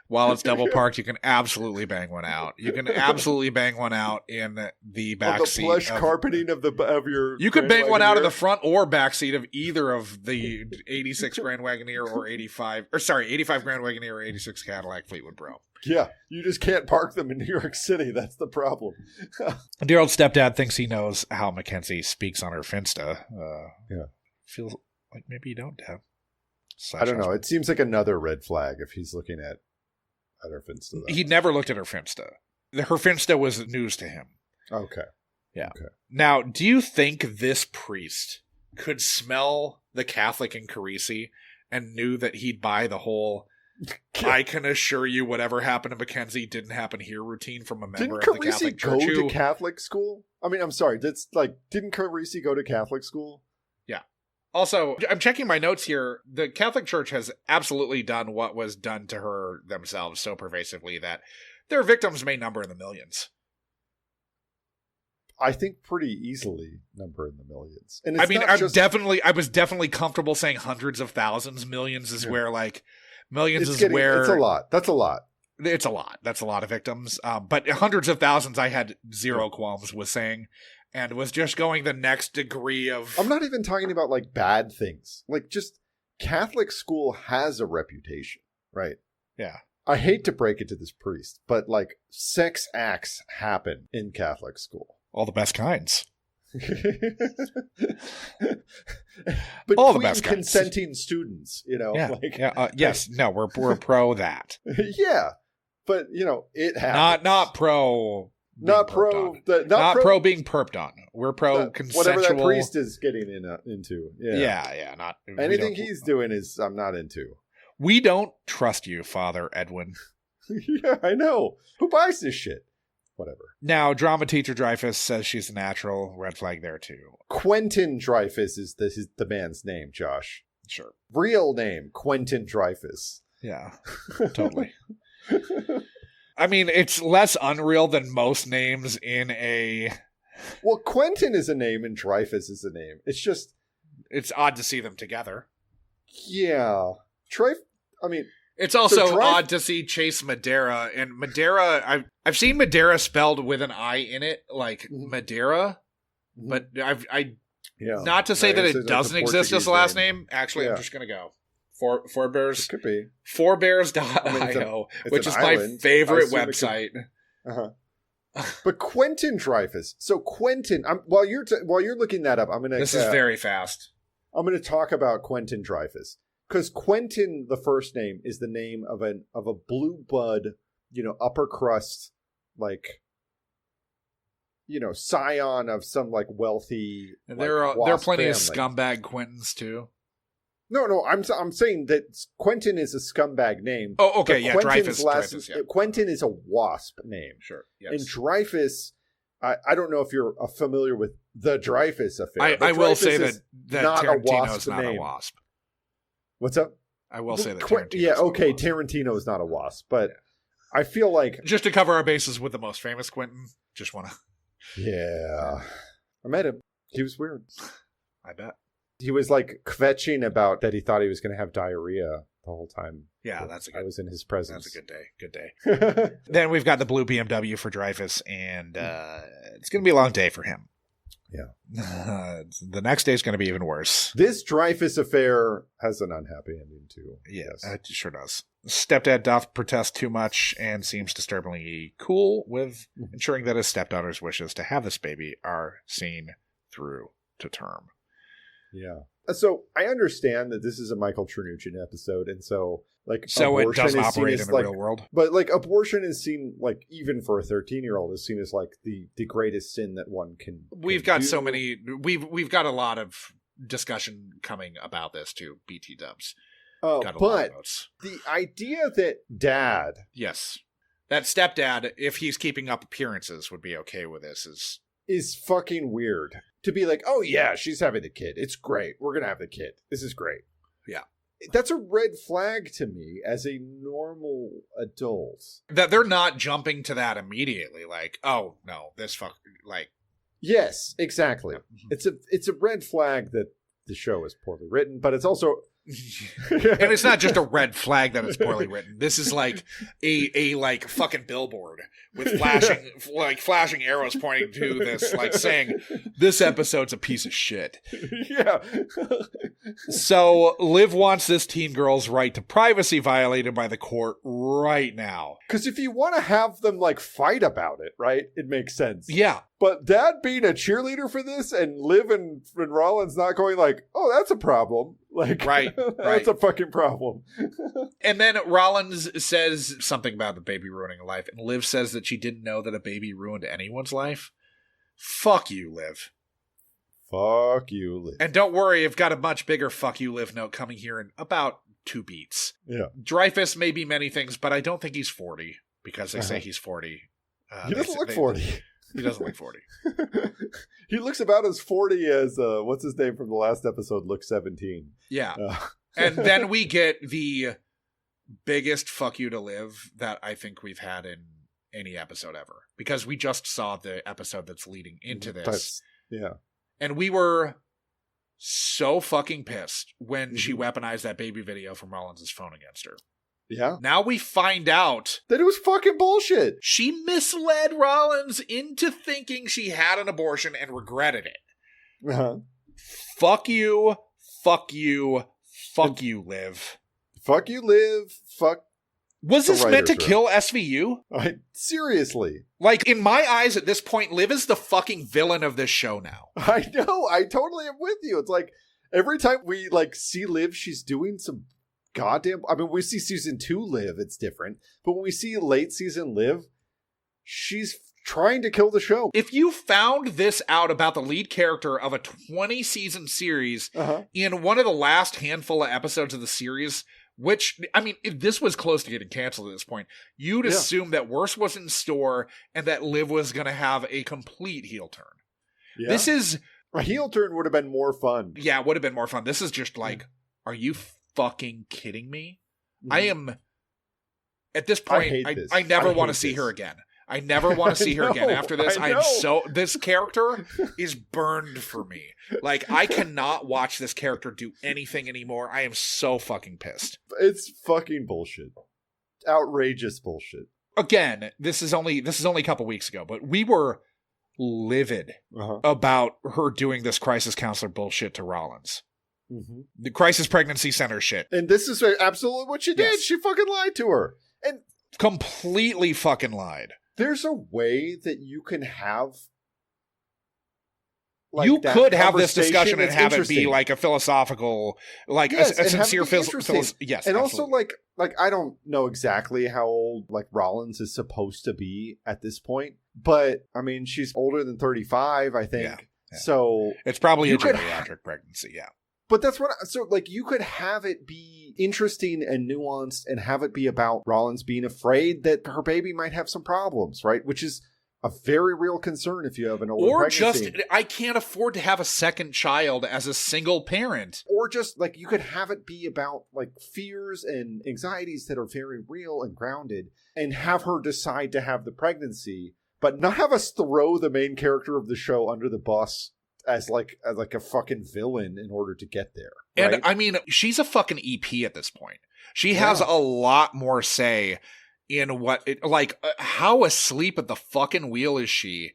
Speaker 6: While it's double parked, you can absolutely bang one out. You can absolutely bang one out in the back seat.
Speaker 5: The plush carpeting of your.
Speaker 6: You could bang one out in the front or back seat of either of the 86 Grand Wagoneer or 85 Grand Wagoneer or 86 Cadillac Fleetwood Brougham.
Speaker 5: Yeah, you just can't park them in New York City. That's the problem.
Speaker 6: Dear old stepdad thinks he knows how Mackenzie speaks on her Finsta. Feels like maybe you don't, Dad.
Speaker 5: I don't know. It seems like another red flag if he's looking at her Finsta.
Speaker 6: He never looked at her Finsta. Her Finsta was news to him.
Speaker 5: Okay.
Speaker 6: Yeah.
Speaker 5: Okay.
Speaker 6: Now, do you think this priest could smell the Catholic in Carisi and knew that he'd buy the whole I can assure you whatever happened to Mackenzie didn't happen here routine from a member of the Catholic Church?
Speaker 5: Didn't Carisi go to Catholic school? I mean, I'm sorry. Didn't Carisi go to Catholic school?
Speaker 6: Yeah. Also, I'm checking my notes here. The Catholic Church has absolutely done what was done to her themselves so pervasively that their victims may number in the millions.
Speaker 5: I think pretty easily number in the millions. And
Speaker 6: I mean, I was definitely comfortable saying hundreds of thousands. Millions is where like millions is where
Speaker 5: it's a lot. That's a lot.
Speaker 6: It's a lot. That's a lot of victims. But hundreds of thousands, I had zero qualms with saying. And was just going the next degree of...
Speaker 5: I'm not even talking about, like, bad things. Like, just Catholic school has a reputation, right?
Speaker 6: Yeah.
Speaker 5: I hate to break it to this priest, but, like, sex acts happen in Catholic school.
Speaker 6: All the best kinds.
Speaker 5: But
Speaker 6: all the best
Speaker 5: consenting students, you know?
Speaker 6: Yeah.
Speaker 5: Like,
Speaker 6: yes. No, we're pro that.
Speaker 5: Yeah. But, you know, it happens.
Speaker 6: Not pro...
Speaker 5: Not pro
Speaker 6: being perped on. We're pro consensual.
Speaker 5: Whatever that priest is getting into.
Speaker 6: Yeah. Not
Speaker 5: anything he's doing is I'm not into.
Speaker 6: We don't trust you, Father Edwin.
Speaker 5: Yeah, I know. Who buys this shit? Whatever.
Speaker 6: Now, drama teacher Dreyfus says she's a natural. Red flag there too.
Speaker 5: Quentin Dreyfus is the man's name, Josh.
Speaker 6: Sure.
Speaker 5: Real name, Quentin Dreyfus.
Speaker 6: Yeah, totally. I mean, it's less unreal than most names in a...
Speaker 5: Well, Quentin is a name and Dreyfus is a name. It's just...
Speaker 6: It's odd to see them together.
Speaker 5: Yeah.
Speaker 6: It's also odd to see Chase Madeira. And Madeira, I've seen Madeira spelled with an I in it, like Madeira. But not to say that it doesn't exist as a last name. Actually, I'm just going to go. Forebears.
Speaker 5: Could be.
Speaker 6: Forebears.io, which is my favorite website.
Speaker 5: But Quentin Dreyfus. So Quentin, while you're looking that up, I'm gonna.
Speaker 6: This is very fast.
Speaker 5: I'm gonna talk about Quentin Dreyfus because Quentin, the first name, is the name of a blue blood, upper crust, like, scion of some like wealthy.
Speaker 6: And there are plenty of scumbag Quentins too.
Speaker 5: No, I'm saying that Quentin is a scumbag name.
Speaker 6: Oh, okay, yeah, Dreyfus.
Speaker 5: Quentin is a wasp name.
Speaker 6: Sure, yes.
Speaker 5: And Dreyfus, I don't know if you're familiar with the Dreyfus affair.
Speaker 6: I will say that Tarantino's not a wasp.
Speaker 5: What's up?
Speaker 6: I will say that Tarantino's
Speaker 5: Tarantino is not a wasp, but I feel like...
Speaker 6: Just to cover our bases with the most famous Quentin, just want to...
Speaker 5: Yeah. I met him. He was weird.
Speaker 6: I bet.
Speaker 5: He was like kvetching about that he thought he was going to have diarrhea the whole time.
Speaker 6: Yeah,
Speaker 5: I was in his presence.
Speaker 6: That's a good day. Good day. Then we've got the blue BMW for Dreyfus, and it's going to be a long day for him.
Speaker 5: Yeah.
Speaker 6: The next day is going to be even worse.
Speaker 5: This Dreyfus affair has an unhappy ending, too.
Speaker 6: Yes, it sure does. Stepdad doth protest too much and seems disturbingly cool with ensuring that his stepdaughter's wishes to have this baby are seen through to term.
Speaker 5: Yeah. So I understand that this is a Michael Chernuchin episode, and so
Speaker 6: it doesn't operate in the real world.
Speaker 5: But like abortion is seen, like, even for a 13-year-old, is seen as like the greatest sin that one can.
Speaker 6: We've got so many. We've got a lot of discussion coming about this too. BT dubs.
Speaker 5: But the idea that dad,
Speaker 6: yes, that stepdad, if he's keeping up appearances, would be okay with this
Speaker 5: is fucking weird. To be like, oh yeah, she's having a kid. It's great. We're gonna have the kid. This is great.
Speaker 6: Yeah.
Speaker 5: That's a red flag to me as a normal adult.
Speaker 6: That they're not jumping to that immediately, like, oh no, like.
Speaker 5: Yes, exactly.
Speaker 6: Yeah.
Speaker 5: It's a red flag that the show is poorly written, but it's also.
Speaker 6: And it's not just a red flag that it's poorly written. This is like a like fucking billboard with flashing arrows pointing to this, like saying this episode's a piece of shit.
Speaker 5: Yeah.
Speaker 6: So Liv wants this teen girl's right to privacy violated by the court right now.
Speaker 5: Because if you want to have them like fight about it, right, it makes sense.
Speaker 6: Yeah.
Speaker 5: But Dad being a cheerleader for this and Liv and Rollins not going like, oh, that's a problem. Like,
Speaker 6: right.
Speaker 5: That's a fucking problem.
Speaker 6: And then Rollins says something about the baby ruining a life, and Liv says that she didn't know that a baby ruined anyone's life. Fuck you, Liv.
Speaker 5: Fuck you, Liv.
Speaker 6: And don't worry, I've got a much bigger fuck you, Liv note coming here in about 2 beats.
Speaker 5: Yeah.
Speaker 6: Dreyfus may be many things, but I don't think he's 40, because they say he's 40.
Speaker 5: He doesn't look 40.
Speaker 6: He doesn't look 40.
Speaker 5: He looks about as 40 as, what's his name from the last episode, looks 17.
Speaker 6: Yeah. And then we get the biggest fuck you to Liv that I think we've had in any episode ever. Because we just saw the episode that's leading into this.
Speaker 5: Yeah.
Speaker 6: And we were so fucking pissed when she weaponized that baby video from Rollins' phone against her.
Speaker 5: Yeah.
Speaker 6: Now we find out
Speaker 5: that it was fucking bullshit.
Speaker 6: She misled Rollins into thinking she had an abortion and regretted it.
Speaker 5: Uh-huh.
Speaker 6: Fuck you. Fuck you. Fuck you, Liv.
Speaker 5: Fuck you, Liv. Fuck.
Speaker 6: Was this meant to kill SVU?
Speaker 5: Seriously.
Speaker 6: Like, in my eyes at this point, Liv is the fucking villain of this show now.
Speaker 5: I know. I totally am with you. It's like, every time we, like, see Liv, she's doing some goddamn. I mean, we see season 2 Liv, it's different. But when we see late season Liv, she's trying to kill the show.
Speaker 6: If you found this out about the lead character of a 20-season series in one of the last handful of episodes of the series, which, I mean, if this was close to getting canceled at this point, you'd assume that worse was in store and that Liv was going to have a complete heel turn.
Speaker 5: Yeah.
Speaker 6: This is...
Speaker 5: A heel turn would have been more fun.
Speaker 6: Yeah, it would have been more fun. This is just like, are you fucking kidding me? I am... At this point, I never want to see her again. I never want to see her again after this. This character is burned for me. Like, I cannot watch this character do anything anymore. I am so fucking pissed.
Speaker 5: It's fucking bullshit. Outrageous bullshit.
Speaker 6: Again, this is only a couple weeks ago, but we were livid about her doing this crisis counselor bullshit to Rollins.
Speaker 5: Mm-hmm.
Speaker 6: The crisis pregnancy center shit.
Speaker 5: And this is absolutely what she did. Yes. She fucking lied to her. And
Speaker 6: completely fucking lied.
Speaker 5: There's a way that you can have
Speaker 6: you could have this discussion and have it be like a philosophical, like a sincere yes.
Speaker 5: And also like I don't know exactly how old like Rollins is supposed to be at this point, but I mean she's older than 35, I think. Yeah. So
Speaker 6: it's probably a geriatric pregnancy, yeah.
Speaker 5: But that's what, so like you could have it be interesting and nuanced and have it be about Rollins being afraid that her baby might have some problems, right? Which is a very real concern if you have an older pregnancy. Or just,
Speaker 6: I can't afford to have a second child as a single parent.
Speaker 5: Or just like you could have it be about like fears and anxieties that are very real and grounded and have her decide to have the pregnancy, but not have us throw the main character of the show under the bus as like a fucking villain in order to get there. Right?
Speaker 6: And I mean, she's a fucking EP at this point. She has a lot more say in what how asleep at the fucking wheel is she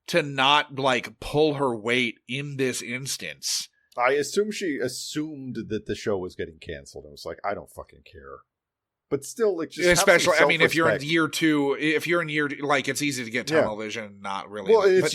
Speaker 6: to not like pull her weight in this instance.
Speaker 5: I assume she assumed that the show was getting canceled and was like, I don't fucking care. But still, like, just
Speaker 6: especially,
Speaker 5: have some
Speaker 6: I mean, if you're in year 2, like, it's easy to get television, not really.
Speaker 5: Well, it's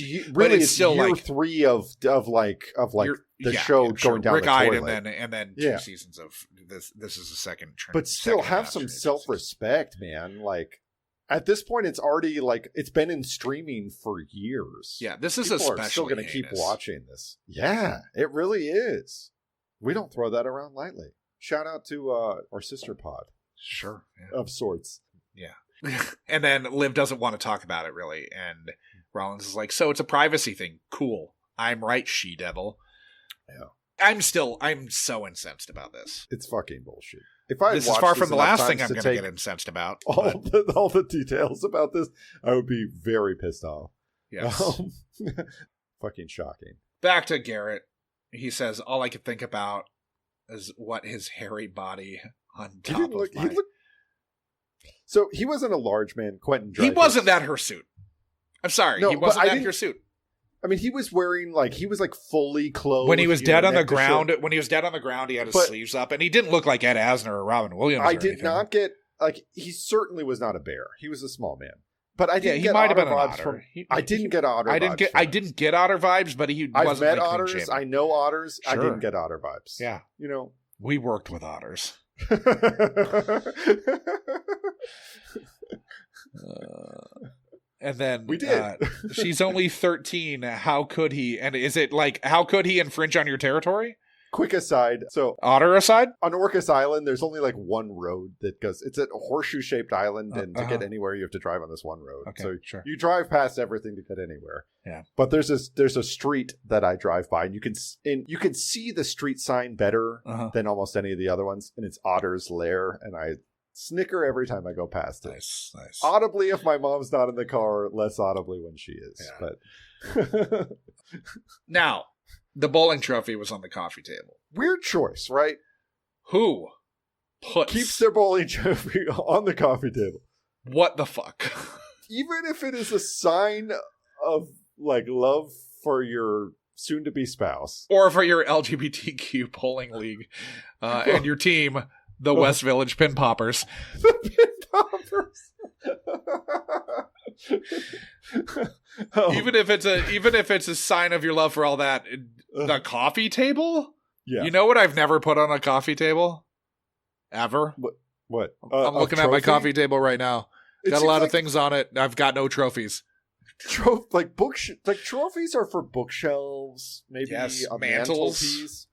Speaker 5: still year like 3 of the show going down
Speaker 6: Rick
Speaker 5: the toilet.
Speaker 6: and then 2 seasons of this. This is the second.
Speaker 5: But still, have some self-respect, man. Like, at this point, it's already like it's been in streaming for years.
Speaker 6: Yeah, this is
Speaker 5: People are still going to keep watching this. Yeah, it really is. We don't throw that around lightly. Shout out to our sister pod.
Speaker 6: Sure.
Speaker 5: Yeah. Of sorts.
Speaker 6: Yeah. And then Liv doesn't want to talk about it, really. And Rollins is like, so it's a privacy thing. Cool. I'm right, she-devil.
Speaker 5: Yeah.
Speaker 6: I'm so incensed about this.
Speaker 5: It's fucking bullshit.
Speaker 6: This is far from the last thing I'm going to get incensed about.
Speaker 5: All the details about this, I would be very pissed off.
Speaker 6: Yes.
Speaker 5: Fucking shocking.
Speaker 6: Back to Garrett. He says, all I could think about is what his hairy body on top of my...
Speaker 5: So he wasn't a large man, Quentin Dreyfuss.
Speaker 6: He wasn't that hirsute. I'm sorry, he wasn't that hirsute.
Speaker 5: I mean, he was wearing he was fully clothed.
Speaker 6: When he was dead on the ground, he had his sleeves up, and he didn't look like Ed Asner or Robin Williams.
Speaker 5: I did not get he certainly was not a bear. He was a small man. But I didn't
Speaker 6: he might have been an
Speaker 5: vibes
Speaker 6: otter.
Speaker 5: From, I didn't get otter vibes.
Speaker 6: I didn't get otter vibes, but he
Speaker 5: I've
Speaker 6: wasn't
Speaker 5: met otters. I know otters.
Speaker 6: Sure.
Speaker 5: I didn't get otter vibes.
Speaker 6: Yeah.
Speaker 5: You know.
Speaker 6: We worked with otters. And then
Speaker 5: we did.
Speaker 6: She's only 13. How could he? And is it how could he infringe on your territory?
Speaker 5: Quick aside. So
Speaker 6: otter aside,
Speaker 5: on Orcas Island, there's only one road that goes. It's a horseshoe-shaped island, and to get anywhere, you have to drive on this one road.
Speaker 6: Okay,
Speaker 5: so
Speaker 6: sure.
Speaker 5: You drive past everything to get anywhere.
Speaker 6: Yeah.
Speaker 5: But there's a street that I drive by, and you can see the street sign better than almost any of the other ones, and it's Otter's Lair, and I snicker every time I go past it.
Speaker 6: Nice.
Speaker 5: Audibly if my mom's not in the car, less audibly when she is. Yeah. But
Speaker 6: now. The bowling trophy was on the coffee table.
Speaker 5: Weird choice, right?
Speaker 6: Who
Speaker 5: keeps their bowling trophy on the coffee table?
Speaker 6: What the fuck?
Speaker 5: Even if it is a sign of love for your soon-to-be spouse,
Speaker 6: or for your LGBTQ bowling league, and your team, the West Village Pin Poppers.
Speaker 5: The Pin Poppers.
Speaker 6: Even if it's a sign of your love for all that, the coffee table.
Speaker 5: Yeah.
Speaker 6: You know what I've never put on a coffee table, ever.
Speaker 5: What?
Speaker 6: I'm looking at my coffee table right now. Got a lot of things on it. I've got no trophies.
Speaker 5: Trophies are for bookshelves, maybe a mantelpiece.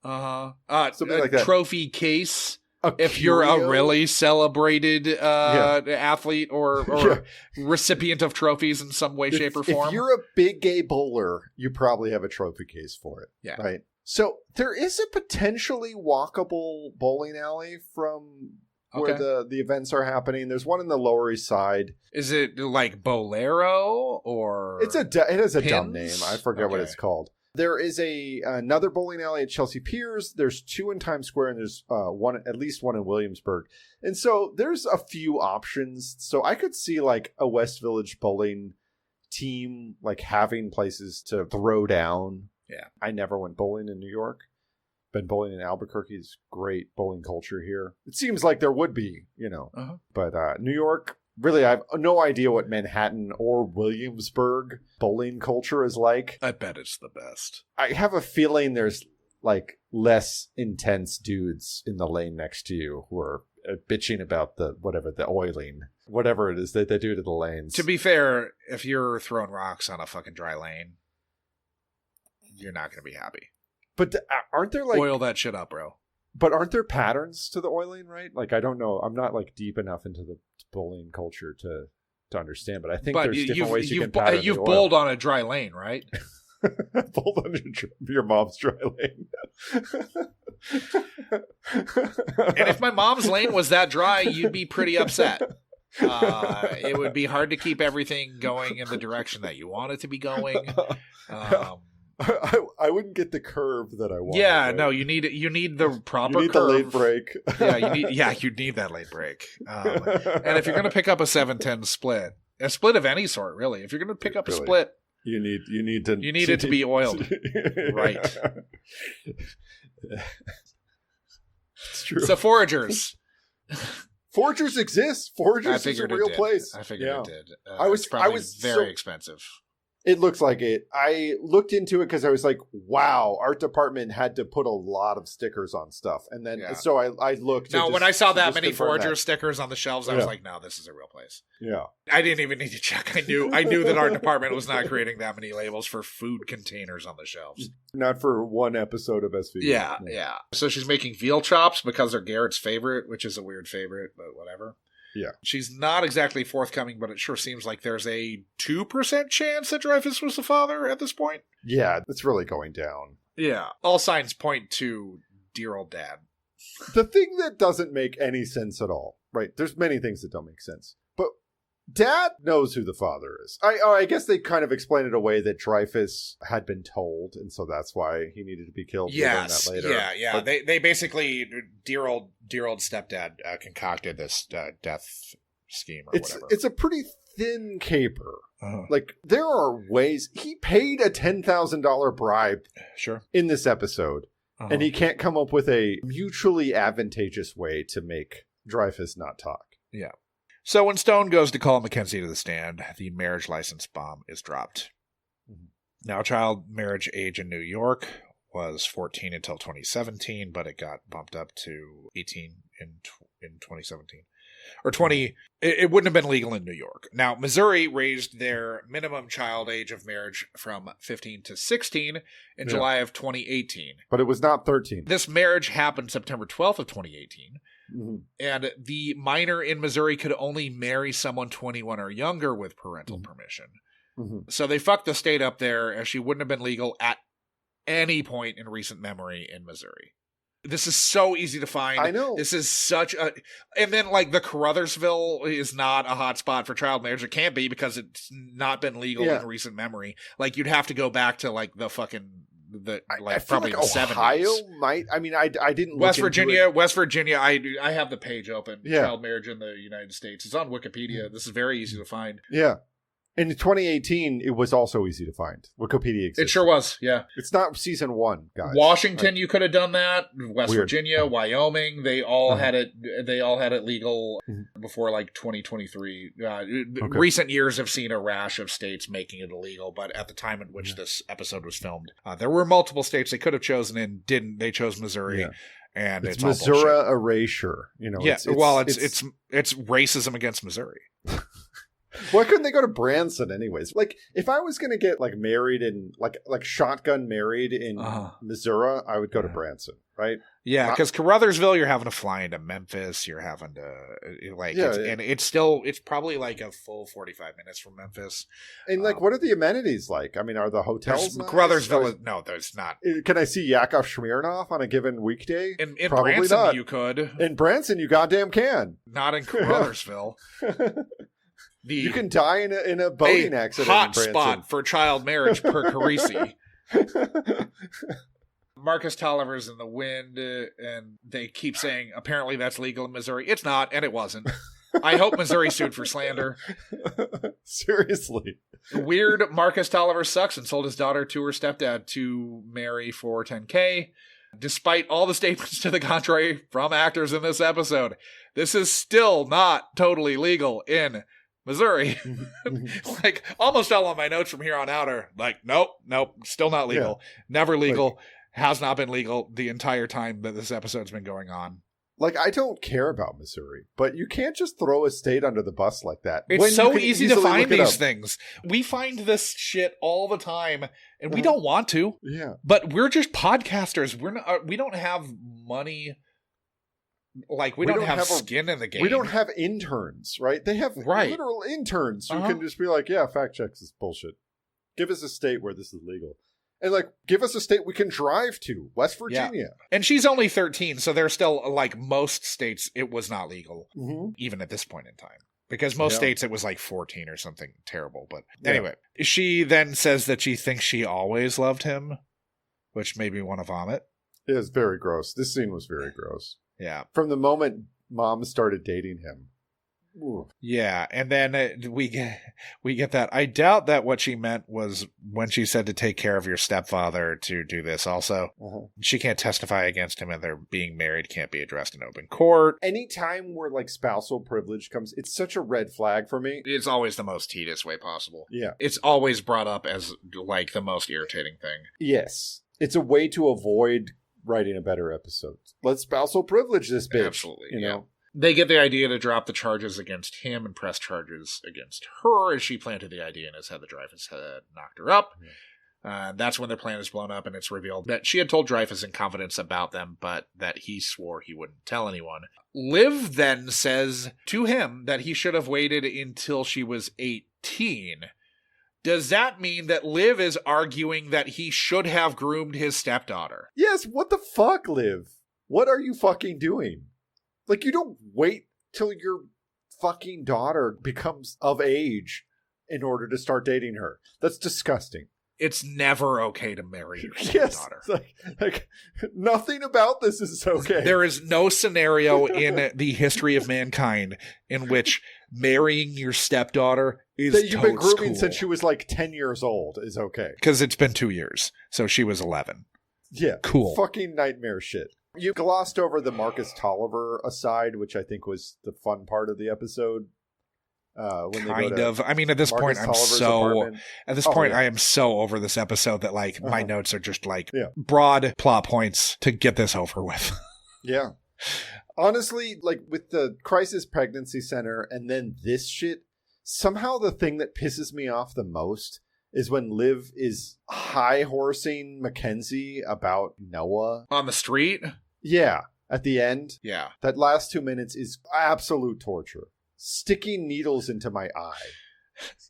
Speaker 6: Something like that. Trophy case.
Speaker 5: If
Speaker 6: you're a really celebrated athlete or recipient of trophies in some way, shape, or form.
Speaker 5: If you're a big gay bowler, you probably have a trophy case for it.
Speaker 6: Yeah.
Speaker 5: Right? So there is a potentially walkable bowling alley from where the events are happening. There's one in the Lower East Side.
Speaker 6: Is it like Bolero or
Speaker 5: it has a dumb name. I forget what it's called. There is another bowling alley at Chelsea Piers. There's 2 in Times Square, and there's at least one in Williamsburg. And so there's a few options. So I could see a West Village bowling team having places to throw down.
Speaker 6: Yeah. I
Speaker 5: never went bowling in New York. Been bowling in Albuquerque's great bowling culture here. It seems like there would be, But New York, really, I have no idea what Manhattan or Williamsburg bowling culture is like.
Speaker 6: I bet it's the best.
Speaker 5: I have a feeling there's less intense dudes in the lane next to you who are bitching about the oiling, whatever it is that they do to the lanes.
Speaker 6: To be fair, if you're throwing rocks on a fucking dry lane, you're not going to be happy.
Speaker 5: But aren't there
Speaker 6: oil that shit up, bro?
Speaker 5: But aren't there patterns to the oiling, right? I don't know. I'm not deep enough into the bowling culture to understand, but I think there's different ways you can pattern the oil.
Speaker 6: You've bowled on a dry lane, right?
Speaker 5: Bowled on your mom's dry lane.
Speaker 6: And if my mom's lane was that dry, you'd be pretty upset. It would be hard to keep everything going in the direction that you want it to be going.
Speaker 5: I wouldn't get the curve that I want.
Speaker 6: Yeah,
Speaker 5: right?
Speaker 6: no, you need the proper
Speaker 5: you need
Speaker 6: curve.
Speaker 5: the late break.
Speaker 6: you need that late break. And if you're going to pick up a 7-10 split, a split of any sort, really, if you're going to pick up a split,
Speaker 5: you need
Speaker 6: it to be oiled. Right.
Speaker 5: It's true.
Speaker 6: So Foragers.
Speaker 5: Foragers exist. Foragers is a real place.
Speaker 6: I figured it did.
Speaker 5: I was
Speaker 6: very expensive.
Speaker 5: It looks like it. I looked into it because I was like, wow, art department had to put a lot of stickers on stuff. And then, so I looked.
Speaker 6: No, when I saw that many Forager stickers on the shelves, I was like, no, this is a real place.
Speaker 5: Yeah.
Speaker 6: I didn't even need to check. I knew that art department was not creating that many labels for food containers on the shelves.
Speaker 5: Not for one episode of SVU.
Speaker 6: Yeah. So she's making veal chops because they're Garrett's favorite, which is a weird favorite, but whatever.
Speaker 5: Yeah.
Speaker 6: She's not exactly forthcoming, but it sure seems like there's a 2% chance that Dreyfus was the father at this point.
Speaker 5: Yeah, it's really going down.
Speaker 6: Yeah. All signs point to dear old dad.
Speaker 5: The thing that doesn't make any sense at all, right? There's many things that don't make sense. But Dad knows who the father is. I guess they kind of explain it away that Dreyfus had been told, and so that's why he needed to be killed.
Speaker 6: Yes,
Speaker 5: that later.
Speaker 6: Yeah. But they basically, dear old stepdad concocted this death scheme or whatever.
Speaker 5: It's a pretty thin caper. Like, there are ways. He paid a $10,000 bribe in this episode, and he can't come up with a mutually advantageous way to make Dreyfus not talk.
Speaker 6: Yeah. So when Stone goes to call Mackenzie to the stand, the marriage license bomb is dropped. Now, child marriage age in New York was 14 until 2017, but it got bumped up to 18 in 2017. Or 20, it wouldn't have been legal in New York. Now, Missouri raised their minimum child age of marriage from 15 to 16 in July of 2018.
Speaker 5: But it was not 13.
Speaker 6: This marriage happened September 12th of 2018. And the minor in Missouri could only marry someone 21 or younger with parental permission. So they fucked the state up there, as she wouldn't have been legal at any point in recent memory in Missouri. This is so easy to find.
Speaker 5: I know.
Speaker 6: This is such a... And then, like, the Caruthersville is not a hot spot for child marriage. It can't be because it's not been legal in recent memory. Like, you'd have to go back to, like, the fucking...
Speaker 5: I feel
Speaker 6: probably
Speaker 5: like
Speaker 6: the
Speaker 5: Ohio
Speaker 6: 70s.
Speaker 5: might. I mean, I didn't.
Speaker 6: West Virginia. I have the page open.
Speaker 5: Yeah.
Speaker 6: Child marriage in the United States. It's on Wikipedia. This is very easy to find.
Speaker 5: Yeah. In 2018, it was also easy to find. Wikipedia exists.
Speaker 6: It sure was, yeah.
Speaker 5: It's not season 1, guys.
Speaker 6: Washington, you could have done that. West Virginia, Wyoming, they all had it. They all had it legal before like 2023. Recent years have seen a rash of states making it illegal, but at the time in which this episode was filmed, there were multiple states they could have chosen and didn't. They chose Missouri. Yeah. And it's
Speaker 5: Missouri erasure. You know.
Speaker 6: Yeah. It's racism against Missouri.
Speaker 5: Why couldn't they go to Branson anyways? Like, if I was going to get, like, married in, like shotgun married in Missouri, I would go to Branson, right?
Speaker 6: Yeah, because Caruthersville, you're having to fly into Memphis. You're having to, like, and it's probably, like, a full 45 minutes from Memphis.
Speaker 5: And, like, what are the amenities like? I mean, are the hotels nice?
Speaker 6: Caruthersville, no, there's not.
Speaker 5: Can I see Yakov Smirnoff on a given weekday?
Speaker 6: In Branson, not. You could.
Speaker 5: In Branson, you goddamn can.
Speaker 6: Not in Caruthersville.
Speaker 5: You can die in a boating accident.
Speaker 6: Hot spot for child marriage per Carisi. Marcus Tolliver's in the wind, and they keep saying apparently that's legal in Missouri. It's not, and it wasn't. I hope Missouri sued for slander.
Speaker 5: Seriously.
Speaker 6: Weird Marcus Tolliver sucks and sold his daughter to her stepdad to marry for $10K. Despite all the statements to the contrary from actors in this episode, this is still not totally legal in Missouri. Like, almost all of my notes from here on out are like, nope, still not legal. Never legal. Has not been legal the entire time that this episode's been going on.
Speaker 5: Like, I don't care about Missouri, but you can't just throw a state under the bus like that.
Speaker 6: It's so easy to find these things. We find this shit all the time, and we don't want to.
Speaker 5: Yeah.
Speaker 6: But we're just podcasters. We don't have money. Like, we don't have skin in the game.
Speaker 5: We don't have interns, right? They have literal interns who can just be like, yeah, fact checks this bullshit. Give us a state where this is legal. And, like, give us a state we can drive to. West Virginia.
Speaker 6: Yeah. And she's only 13, so there's still, like, most states, it was not legal, even at this point in time. Because most states it was like 14 or something terrible. But anyway, she then says that she thinks she always loved him, which made me want to vomit.
Speaker 5: It was very gross. This scene was very gross.
Speaker 6: Yeah.
Speaker 5: From the moment Mom started dating him. Ooh.
Speaker 6: Yeah, and then we get that. I doubt that what she meant was when she said to take care of your stepfather to do this also. She can't testify against him, and their being married can't be addressed in open court.
Speaker 5: Anytime where like spousal privilege comes, it's such a red flag for me.
Speaker 6: It's always the most tedious way possible.
Speaker 5: Yeah.
Speaker 6: It's always brought up as like the most irritating thing.
Speaker 5: Yes. It's a way to avoid writing a better episode. Let's spousal privilege this bitch.
Speaker 6: Absolutely,
Speaker 5: you know?
Speaker 6: They get the idea to drop the charges against him and press charges against her as she planted the idea in his head that Dreyfus had knocked her up. That's when their plan is blown up, and it's revealed that she had told Dreyfus in confidence about them, but that he swore he wouldn't tell anyone. Liv then says to him that he should have waited until she was 18. Does that mean that Liv is arguing that he should have groomed his stepdaughter?
Speaker 5: Yes, what the fuck, Liv? What are you fucking doing? Like, you don't wait till your fucking daughter becomes of age in order to start dating her. That's disgusting.
Speaker 6: It's never okay to marry your stepdaughter.
Speaker 5: Yes, like nothing about this is okay.
Speaker 6: There is no scenario in the history of mankind in which marrying your stepdaughter is
Speaker 5: that you've been grooming
Speaker 6: cool.
Speaker 5: since she was like 10 years old is okay.
Speaker 6: Because it's been 2 years, so she was 11.
Speaker 5: Yeah.
Speaker 6: Cool.
Speaker 5: Fucking nightmare shit. You glossed over the Marcus Tolliver aside, which I think was the fun part of the episode.
Speaker 6: Kind of. I mean, at this point, I am so over this episode that like my notes are just like broad plot points to get this over with.
Speaker 5: Yeah. Honestly, like with the crisis pregnancy center and then this shit, somehow the thing that pisses me off the most is when Liv is high-horsing Mackenzie about Noah.
Speaker 6: On the street?
Speaker 5: Yeah, at the end.
Speaker 6: Yeah.
Speaker 5: That last 2 minutes is absolute torture. Sticking needles into my eye.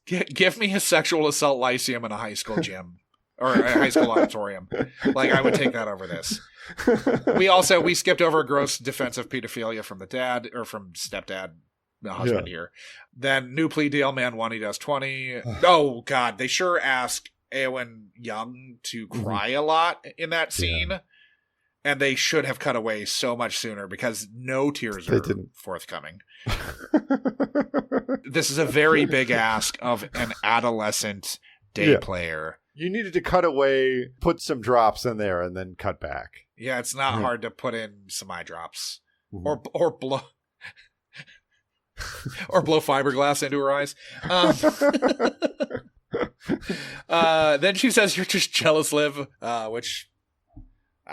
Speaker 6: Give me a sexual assault lyceum in a high school gym. Or a high school auditorium. Like, I would take that over this. We skipped over gross defensive pedophilia from the dad, or from stepdad. The husband here. Then new plea deal, man 1, he does 20. Oh, God. They sure ask Eowyn Young to cry a lot in that scene. Yeah. And they should have cut away so much sooner because no tears are forthcoming. This is a very big ask of an adolescent day player.
Speaker 5: You needed to cut away, put some drops in there, and then cut back.
Speaker 6: Yeah, it's not hard to put in some eye drops. Or blow... or blow fiberglass into her eyes. Then she says, "You're just jealous, Liv," which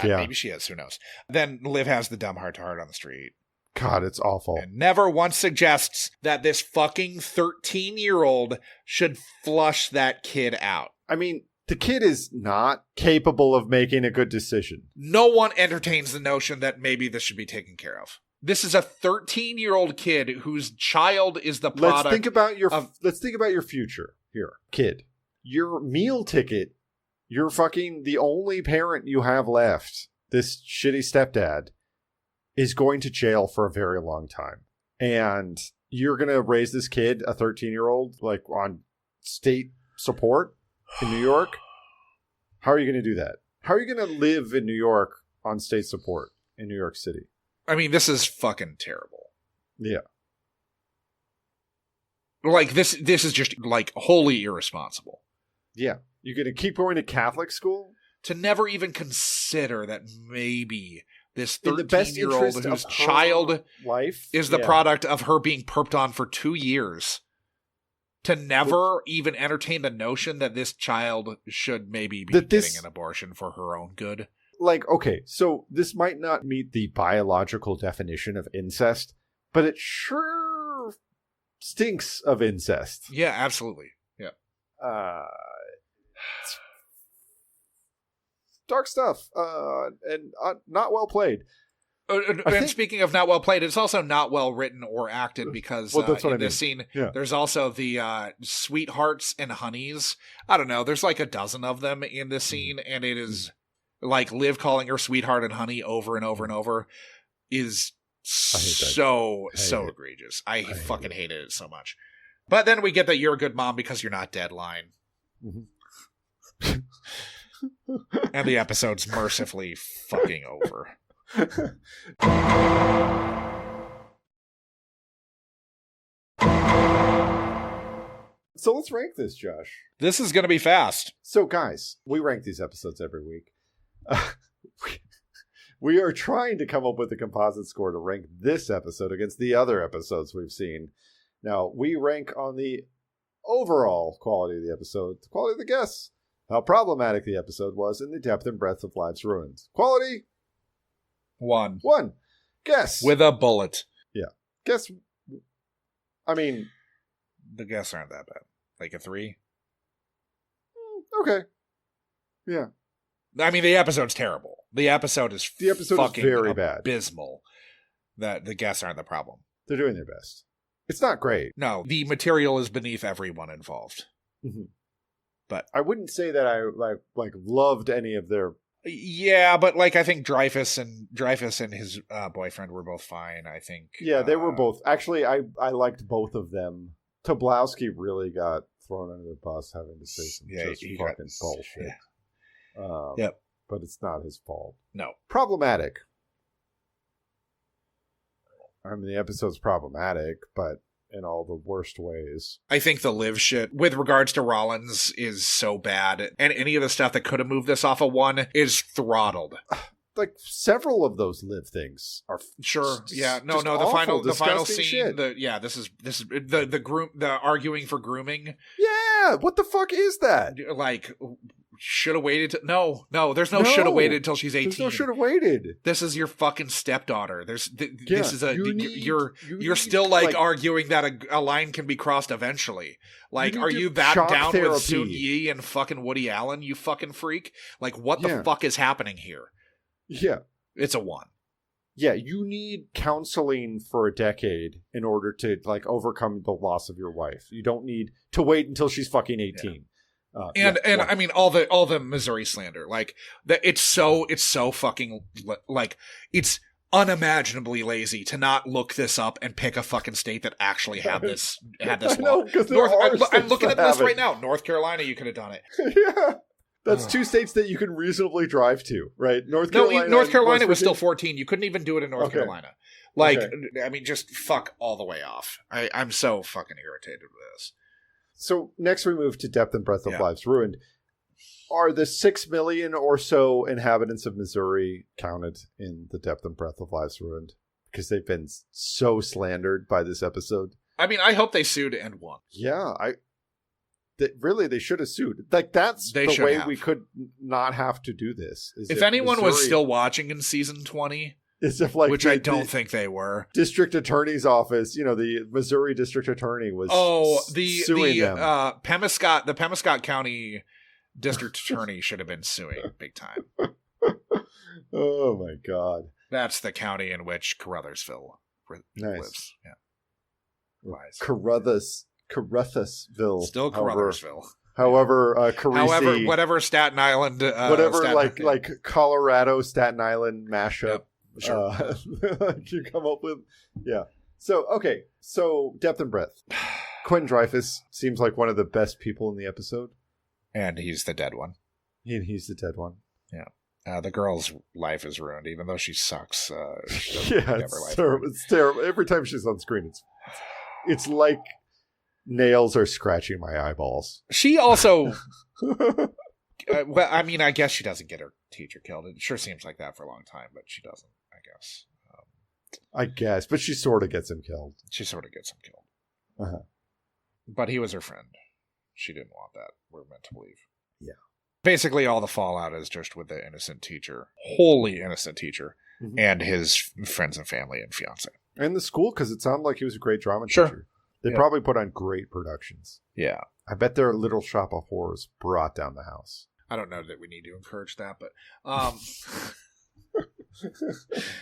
Speaker 6: maybe she is. Who knows? Then Liv has the dumb heart-to-heart on the street.
Speaker 5: God, it's awful.
Speaker 6: And never once suggests that this fucking 13-year-old should flush that kid out.
Speaker 5: I mean, the kid is not capable of making a good decision.
Speaker 6: No one entertains the notion that maybe this should be taken care of. This is a 13-year-old kid whose child is the product.
Speaker 5: Let's think about your future here, kid. Your meal ticket. You're fucking the only parent you have left. This shitty stepdad is going to jail for a very long time, and you're gonna raise this kid, a 13-year-old, like on state support in New York. How are you gonna do that? How are you gonna live in New York on state support in New York City?
Speaker 6: I mean, this is fucking terrible.
Speaker 5: Yeah.
Speaker 6: Like, this is just, like, wholly irresponsible.
Speaker 5: Yeah. You're going to keep going to Catholic school?
Speaker 6: To never even consider that maybe this 13-year-old whose child
Speaker 5: life
Speaker 6: is the product of her being perped on for 2 years. To never even entertain the notion that this child should maybe be getting an abortion for her own good.
Speaker 5: Like, okay, so this might not meet the biological definition of incest, but it sure stinks of incest.
Speaker 6: Yeah, absolutely. Yeah.
Speaker 5: Dark stuff, and not well played.
Speaker 6: And speaking of not well played, it's also not well written or acted because in this scene, there's also the sweethearts and honeys. I don't know, there's like a dozen of them in this scene, and it is... Like, Liv calling her sweetheart and honey over and over and over is so egregious. I fucking hated it so much. But then we get that you're a good mom because you're not dead line. Mm-hmm. And the episode's mercifully fucking over.
Speaker 5: So let's rank this, Josh.
Speaker 6: This is going to be fast.
Speaker 5: So guys, we rank these episodes every week. We are trying to come up with a composite score to rank this episode against the other episodes we've seen. Now, we rank on the overall quality of the episode, the quality of the guests, how problematic the episode was, and the depth and breadth of lives ruined. Quality?
Speaker 6: 1.
Speaker 5: Guess.
Speaker 6: With a bullet.
Speaker 5: Yeah. Guess. I mean.
Speaker 6: The guests aren't that bad. Like a 3?
Speaker 5: Okay. Yeah.
Speaker 6: I mean, the episode's terrible. The episode is fucking
Speaker 5: very bad.
Speaker 6: Abysmal. That the guests aren't the problem.
Speaker 5: They're doing their best. It's not great.
Speaker 6: No, the material is beneath everyone involved.
Speaker 5: Mm-hmm.
Speaker 6: But
Speaker 5: I wouldn't say that I like loved any of their.
Speaker 6: Yeah, but like I think Dreyfus and his boyfriend were both fine. I think.
Speaker 5: Yeah, they were both. Actually, I liked both of them. Toblowski really got thrown under the bus having to say some just fucking bullshit. Yeah.
Speaker 6: Yep.
Speaker 5: But it's not his fault.
Speaker 6: No.
Speaker 5: Problematic. I mean, the episode's problematic, but in all the worst ways.
Speaker 6: I think the live shit with regards to Rollins is so bad, and any of the stuff that could have moved this off of 1 is throttled.
Speaker 5: Like several of those live things are
Speaker 6: sure. Yeah. No.
Speaker 5: The
Speaker 6: final scene.
Speaker 5: Shit.
Speaker 6: This is the arguing for grooming.
Speaker 5: Yeah. What the fuck is that?
Speaker 6: Like, should have waited. No. There's no should have waited until she's 18.
Speaker 5: There's no should have waited.
Speaker 6: This is your fucking stepdaughter. This is you're still
Speaker 5: like
Speaker 6: arguing that a line can be crossed eventually. Like, are you that down
Speaker 5: therapy
Speaker 6: with Soon Yi and fucking Woody Allen? You fucking freak. Like, what the fuck is happening here?
Speaker 5: Yeah.
Speaker 6: It's a 1.
Speaker 5: Yeah, you need counseling for a decade in order to like overcome the loss of your wife. You don't need to wait until she's fucking 18.
Speaker 6: Yeah. I mean all the Missouri slander, like that. It's so fucking like it's unimaginably lazy to not look this up and pick a fucking state that actually had this law. I'm looking at this right now. North Carolina, you could have done it.
Speaker 5: Yeah. That's 2 states that you can reasonably drive to, right? North Carolina
Speaker 6: was still 14. You couldn't even do it in North Carolina. Like, I mean, just fuck all the way off. I'm so fucking irritated with this.
Speaker 5: So next we move to depth and breadth of lives ruined. Are the 6 million or so inhabitants of Missouri counted in the depth and breadth of lives ruined? Because they've been so slandered by this episode.
Speaker 6: I mean, I hope they sued and won.
Speaker 5: Yeah, they should have sued. Like, that's the way we could not have to do this.
Speaker 6: If anyone was still watching in season 20, which I don't think they were,
Speaker 5: district attorney's office, the Missouri district attorney was suing them.
Speaker 6: The Pemiscot County district attorney should have been suing big time.
Speaker 5: Oh my God.
Speaker 6: That's the county in which Caruthersville lives. Yeah.
Speaker 5: Caruthersville.
Speaker 6: Still Caruthersville.
Speaker 5: However, Carisi,
Speaker 6: whatever Staten Island,
Speaker 5: like Colorado, Staten Island mashup.
Speaker 6: Yep, sure.
Speaker 5: You come up with, yeah. So depth and breadth. Quentin Dreyfus seems like one of the best people in the episode,
Speaker 6: and he's the dead one.
Speaker 5: He's the dead one.
Speaker 6: Yeah. The girl's life is ruined, even though she sucks.
Speaker 5: It's terrible. It's terrible. Every time she's on screen, it's like nails are scratching my eyeballs.
Speaker 6: She also, well, I mean, I guess she doesn't get her teacher killed. It sure seems like that for a long time, but she doesn't, I guess.
Speaker 5: But she sort of gets him killed.
Speaker 6: Uh-huh. But he was her friend. She didn't want that, we're meant to believe.
Speaker 5: Yeah.
Speaker 6: Basically, all the fallout is just with the innocent teacher, wholly innocent teacher, and his friends and family and fiance.
Speaker 5: And the school, because it sounded like he was a great drama teacher. They probably put on great productions.
Speaker 6: Yeah.
Speaker 5: I bet their Little Shop of Horrors brought down the house.
Speaker 6: I don't know that we need to encourage that, but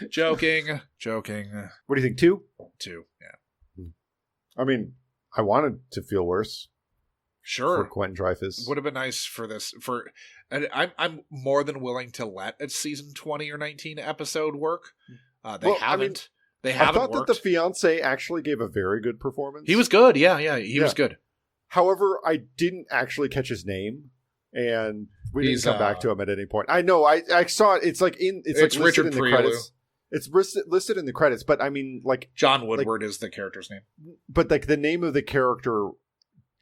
Speaker 6: joking.
Speaker 5: What do you think, 2?
Speaker 6: 2, yeah.
Speaker 5: I mean, I wanted to feel worse.
Speaker 6: Sure.
Speaker 5: For Quentin Dreyfus.
Speaker 6: Would have been nice for this. I'm more than willing to let a season 20 or 19 episode work. They They haven't
Speaker 5: I thought
Speaker 6: worked.
Speaker 5: that the fiance actually gave a very good performance.
Speaker 6: He was good. Yeah. He was good.
Speaker 5: However, I didn't actually catch his name, and we didn't come back to him at any point. I know. I saw it. It's like listed
Speaker 6: Richard
Speaker 5: in the
Speaker 6: Prelu.
Speaker 5: credits. It's listed in the credits, but I mean, like
Speaker 6: John Woodward is the character's name.
Speaker 5: But like the name of the character,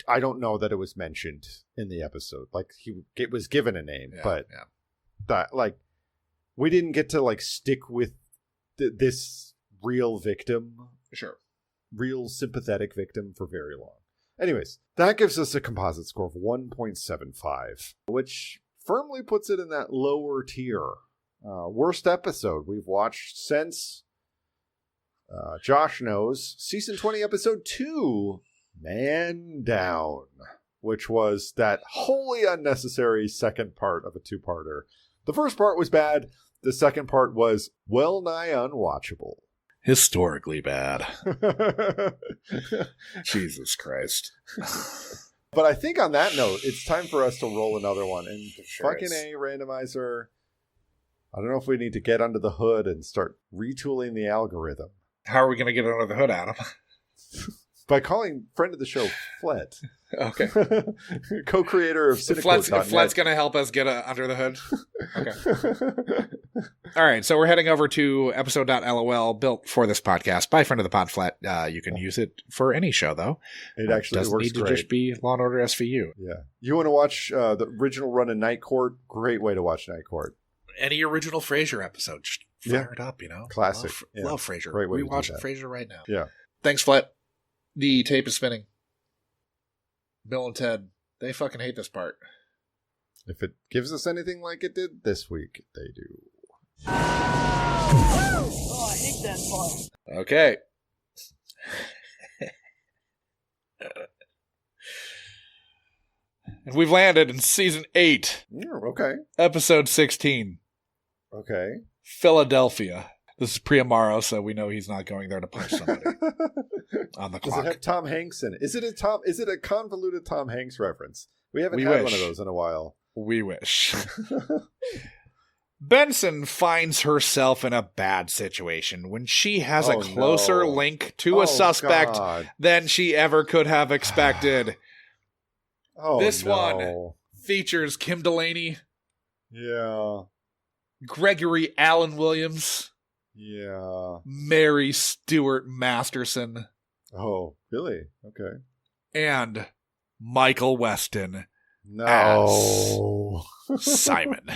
Speaker 5: I don't know that it was mentioned in the episode. Like it was given a name, but that like we didn't get to like stick with this real victim, real sympathetic victim for very long. Anyways, that gives us a composite score of 1.75, which firmly puts it in that lower tier. Worst episode we've watched since Josh knows season 20 episode 2, Man Down, which was that wholly unnecessary second part of a two-parter. The first part was bad. The second part was well nigh unwatchable.
Speaker 6: Historically bad. Jesus Christ.
Speaker 5: But I think on that note, it's time for us to roll another one. And fucking A, randomizer. I don't know if we need to get under the hood and start retooling the algorithm.
Speaker 6: How are we going to get under the hood, Adam?
Speaker 5: By calling friend of the show, Flet.
Speaker 6: Okay.
Speaker 5: Co-creator of Cinequote.net.
Speaker 6: Flet's going to help us get under the hood? Okay. All right, so we're heading over to episode.lol, built for this podcast by friend of the pod, Flet. You can use it for any show, though.
Speaker 5: It actually
Speaker 6: doesn't
Speaker 5: works
Speaker 6: need to
Speaker 5: great.
Speaker 6: just be Law & Order SVU.
Speaker 5: Yeah. You want to watch the original run of Night Court? Great way to watch Night Court.
Speaker 6: Any original Frasier episode, just fire it up, you know?
Speaker 5: Classic.
Speaker 6: Love Frasier.
Speaker 5: Great way
Speaker 6: We're watching Frasier right now.
Speaker 5: Yeah.
Speaker 6: Thanks, Flet. The tape is spinning. Bill and Ted, they fucking hate this part.
Speaker 5: If it gives us anything like it did this week, they do.
Speaker 7: Oh, I hate that part.
Speaker 6: Okay. And we've landed in season 8.
Speaker 5: Yeah, okay.
Speaker 6: Episode 16.
Speaker 5: Okay.
Speaker 6: Philadelphia. This is Priamaro, so we know he's not going there to punch somebody on the clock.
Speaker 5: Does it have Tom Hanks in it? Is it a convoluted Tom Hanks reference? We haven't had one of those in a while.
Speaker 6: We wish. Benson finds herself in a bad situation when she has a closer link to a suspect than she ever could have expected. This one features Kim Delaney.
Speaker 5: Yeah.
Speaker 6: Gregory Allen Williams.
Speaker 5: Yeah.
Speaker 6: Mary Stuart Masterson.
Speaker 5: Oh, really? Okay.
Speaker 6: And Michael Weston.
Speaker 5: No.
Speaker 6: As Simon.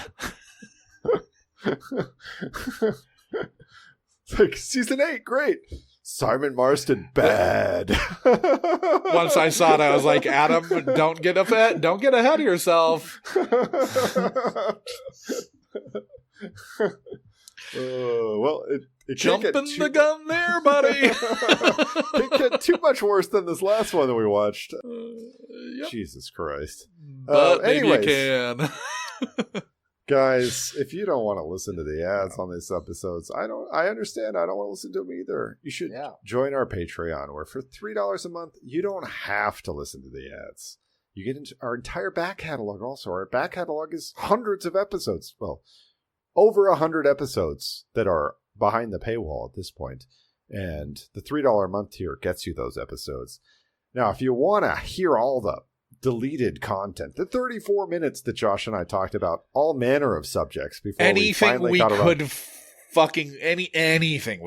Speaker 5: Like season 8, great. Simon Marston, bad.
Speaker 6: Once I saw it, I was like, Adam, don't get ahead of yourself.
Speaker 5: Well, it
Speaker 6: jumping the gun there, buddy.
Speaker 5: It can't get too much worse than this last one that we watched.
Speaker 6: Yep.
Speaker 5: Jesus Christ!
Speaker 6: But maybe
Speaker 5: anyways,
Speaker 6: you can.
Speaker 5: Guys, if you don't want to listen to the ads on these episodes, I understand. I don't want to listen to them either. You should join our Patreon, where for $3 a month, you don't have to listen to the ads. You get into our entire back catalog. Also, our back catalog is hundreds of episodes. Well, over 100 episodes that are behind the paywall at this point. And the $3 a month tier gets you those episodes. Now, if you want to hear all the deleted content, the 34 minutes that Josh and I talked about all manner of subjects before
Speaker 6: anything we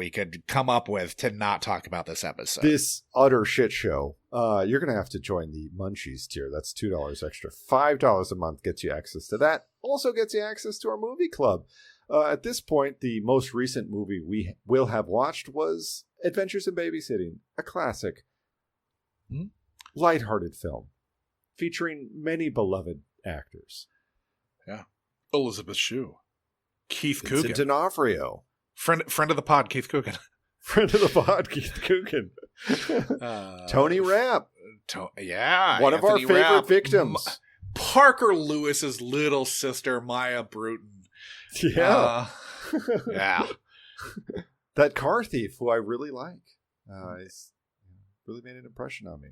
Speaker 6: could come up with to not talk about this episode.
Speaker 5: This utter shit show. You're going to have to join the Munchies tier. That's $2 extra. $5 a month gets you access to that. Also gets you access to our movie club. At this point, the most recent movie we will have watched was Adventures in Babysitting, a classic, lighthearted film featuring many beloved actors.
Speaker 6: Yeah. Elizabeth Shue. Keith
Speaker 5: Vincent
Speaker 6: Coogan.
Speaker 5: D'Onofrio.
Speaker 6: Friend of the pod, Keith Coogan.
Speaker 5: Friend of the pod, Keith Coogan. Tony Rapp. One of our favorite victims.
Speaker 6: Parker Lewis's little sister, Maya Bruton.
Speaker 5: Yeah.
Speaker 6: Yeah.
Speaker 5: That car thief who I really like. He's really made an impression on me.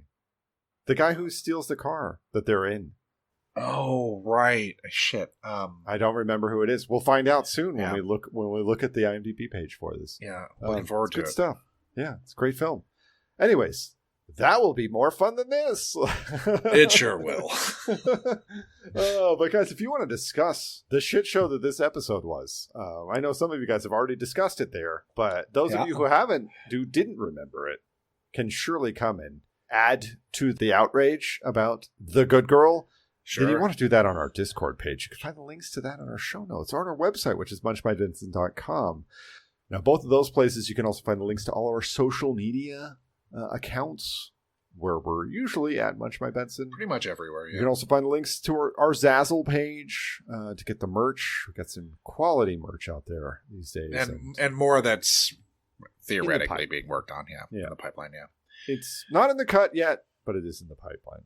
Speaker 5: The guy who steals the car that they're in.
Speaker 6: Oh, right. Shit.
Speaker 5: I don't remember who it is. We'll find out soon when we look at the IMDb page for this.
Speaker 6: Yeah, looking forward to it.
Speaker 5: Good stuff. Yeah, it's a great film. Anyways, that will be more fun than this.
Speaker 6: It sure will.
Speaker 5: But guys, if you want to discuss the shit show that this episode was, I know some of you guys have already discussed it there, but those of you who didn't remember it, can surely come and add to the outrage about the good girl.
Speaker 6: Sure.
Speaker 5: Then you want to do that on our Discord page. You can find the links to that on our show notes or on our website, which is munchbyvincent.com. Now, both of those places, you can also find the links to all our social media accounts, where we're usually at Munch by Benson.
Speaker 6: Pretty much everywhere, yeah.
Speaker 5: You can also find the links to our Zazzle page to get the merch. We've got some quality merch out there these days.
Speaker 6: And more that's theoretically being worked on, in the pipeline,
Speaker 5: It's not in the cut yet, but it is in the pipeline,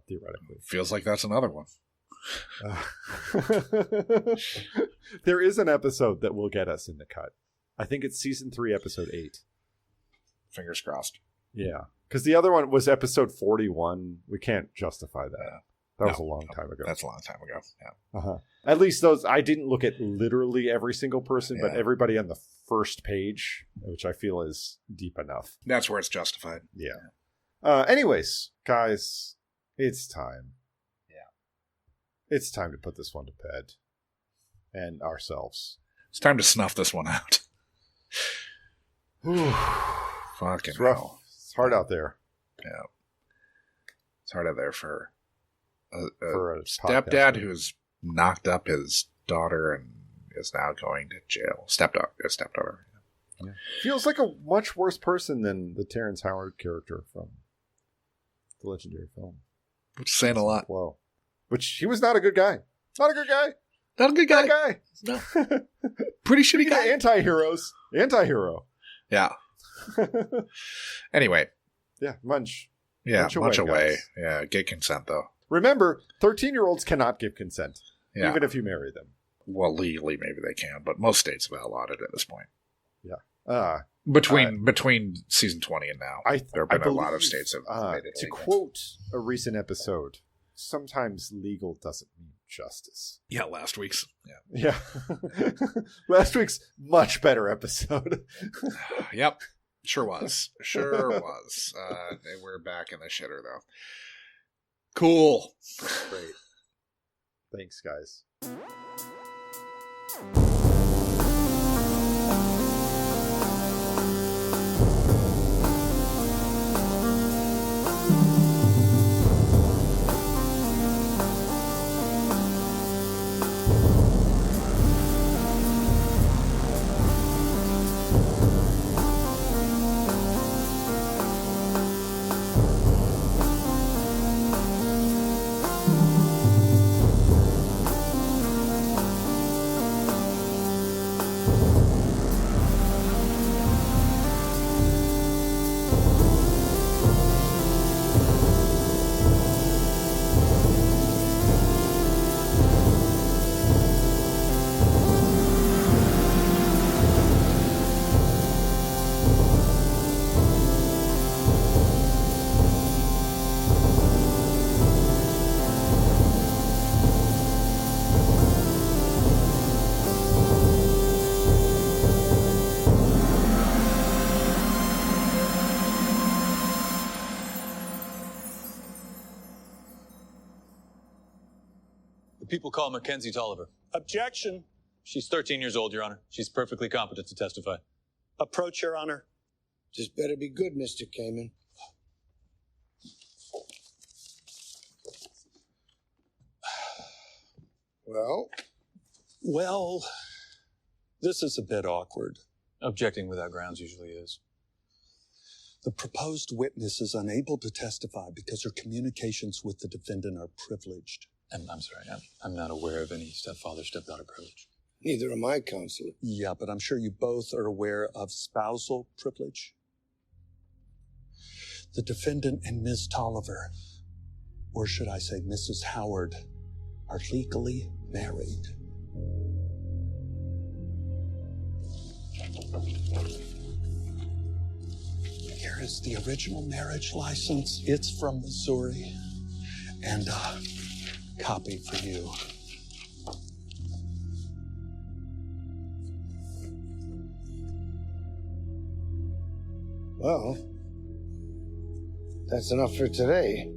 Speaker 5: theoretically.
Speaker 6: Feels like that's another one.
Speaker 5: There is an episode that will get us in the cut. I think it's season 3, episode 8.
Speaker 6: Fingers crossed.
Speaker 5: Yeah, because the other one was episode 41. We can't justify that. That was a long time ago.
Speaker 6: That's a long time ago. Yeah.
Speaker 5: Uh-huh. At least those, I didn't look at literally every single person, but everybody on the first page, which I feel is deep enough.
Speaker 6: That's where it's justified.
Speaker 5: Yeah. Anyways, guys, it's time. Yeah. It's time to put this one to bed. And ourselves.
Speaker 6: It's time to snuff this one out. Fucking hell.
Speaker 5: It's hard out there.
Speaker 6: Yeah. It's hard out there for a
Speaker 5: stepdad
Speaker 6: who's knocked up his daughter and is now going to jail. Stepdaughter.
Speaker 5: Yeah. Feels like a much worse person than the Terrence Howard character from the legendary film.
Speaker 6: Which is saying a lot.
Speaker 5: Whoa. Which he was not a good guy. Not a good guy.
Speaker 6: Not a good guy.
Speaker 5: Bad guy.
Speaker 6: No. Pretty shitty guy.
Speaker 5: Anti-heroes. Anti-hero.
Speaker 6: Yeah. Anyway.
Speaker 5: Yeah, Munch.
Speaker 6: Yeah, Munch away.
Speaker 5: Guys.
Speaker 6: Yeah, get consent, though.
Speaker 5: Remember, 13-year-olds cannot give consent.
Speaker 6: Yeah.
Speaker 5: Even if you marry them.
Speaker 6: Well, legally, maybe they can, but most states have outlawed it at this point.
Speaker 5: Yeah.
Speaker 6: Between season 20 and now, there have been a lot of states that have made it.
Speaker 5: To quote a recent episode, sometimes legal doesn't mean justice.
Speaker 6: Yeah, last week's.
Speaker 5: Yeah. Last week's much better episode.
Speaker 6: Yep. Sure was. We're back in the shitter, though. Cool.
Speaker 5: Great. Thanks, guys.
Speaker 8: People call Mackenzie Tolliver.
Speaker 7: Objection.
Speaker 8: She's 13 years old, Your Honor. She's perfectly competent to testify.
Speaker 7: Approach, Your Honor.
Speaker 9: This better be good, Mr. Kamen.
Speaker 7: Well, this is a bit awkward.
Speaker 8: Objecting without grounds usually is.
Speaker 7: The proposed witness is unable to testify because her communications with the defendant are privileged.
Speaker 8: I'm sorry, I'm not aware of any stepfather-stepdaughter privilege.
Speaker 9: Neither am I, Counselor.
Speaker 7: Yeah, but I'm sure you both are aware of spousal privilege. The defendant and Ms. Tolliver, or should I say Mrs. Howard, are legally married. Here is the original marriage license. It's from Missouri. And, copy for you.
Speaker 9: Well, that's enough for today.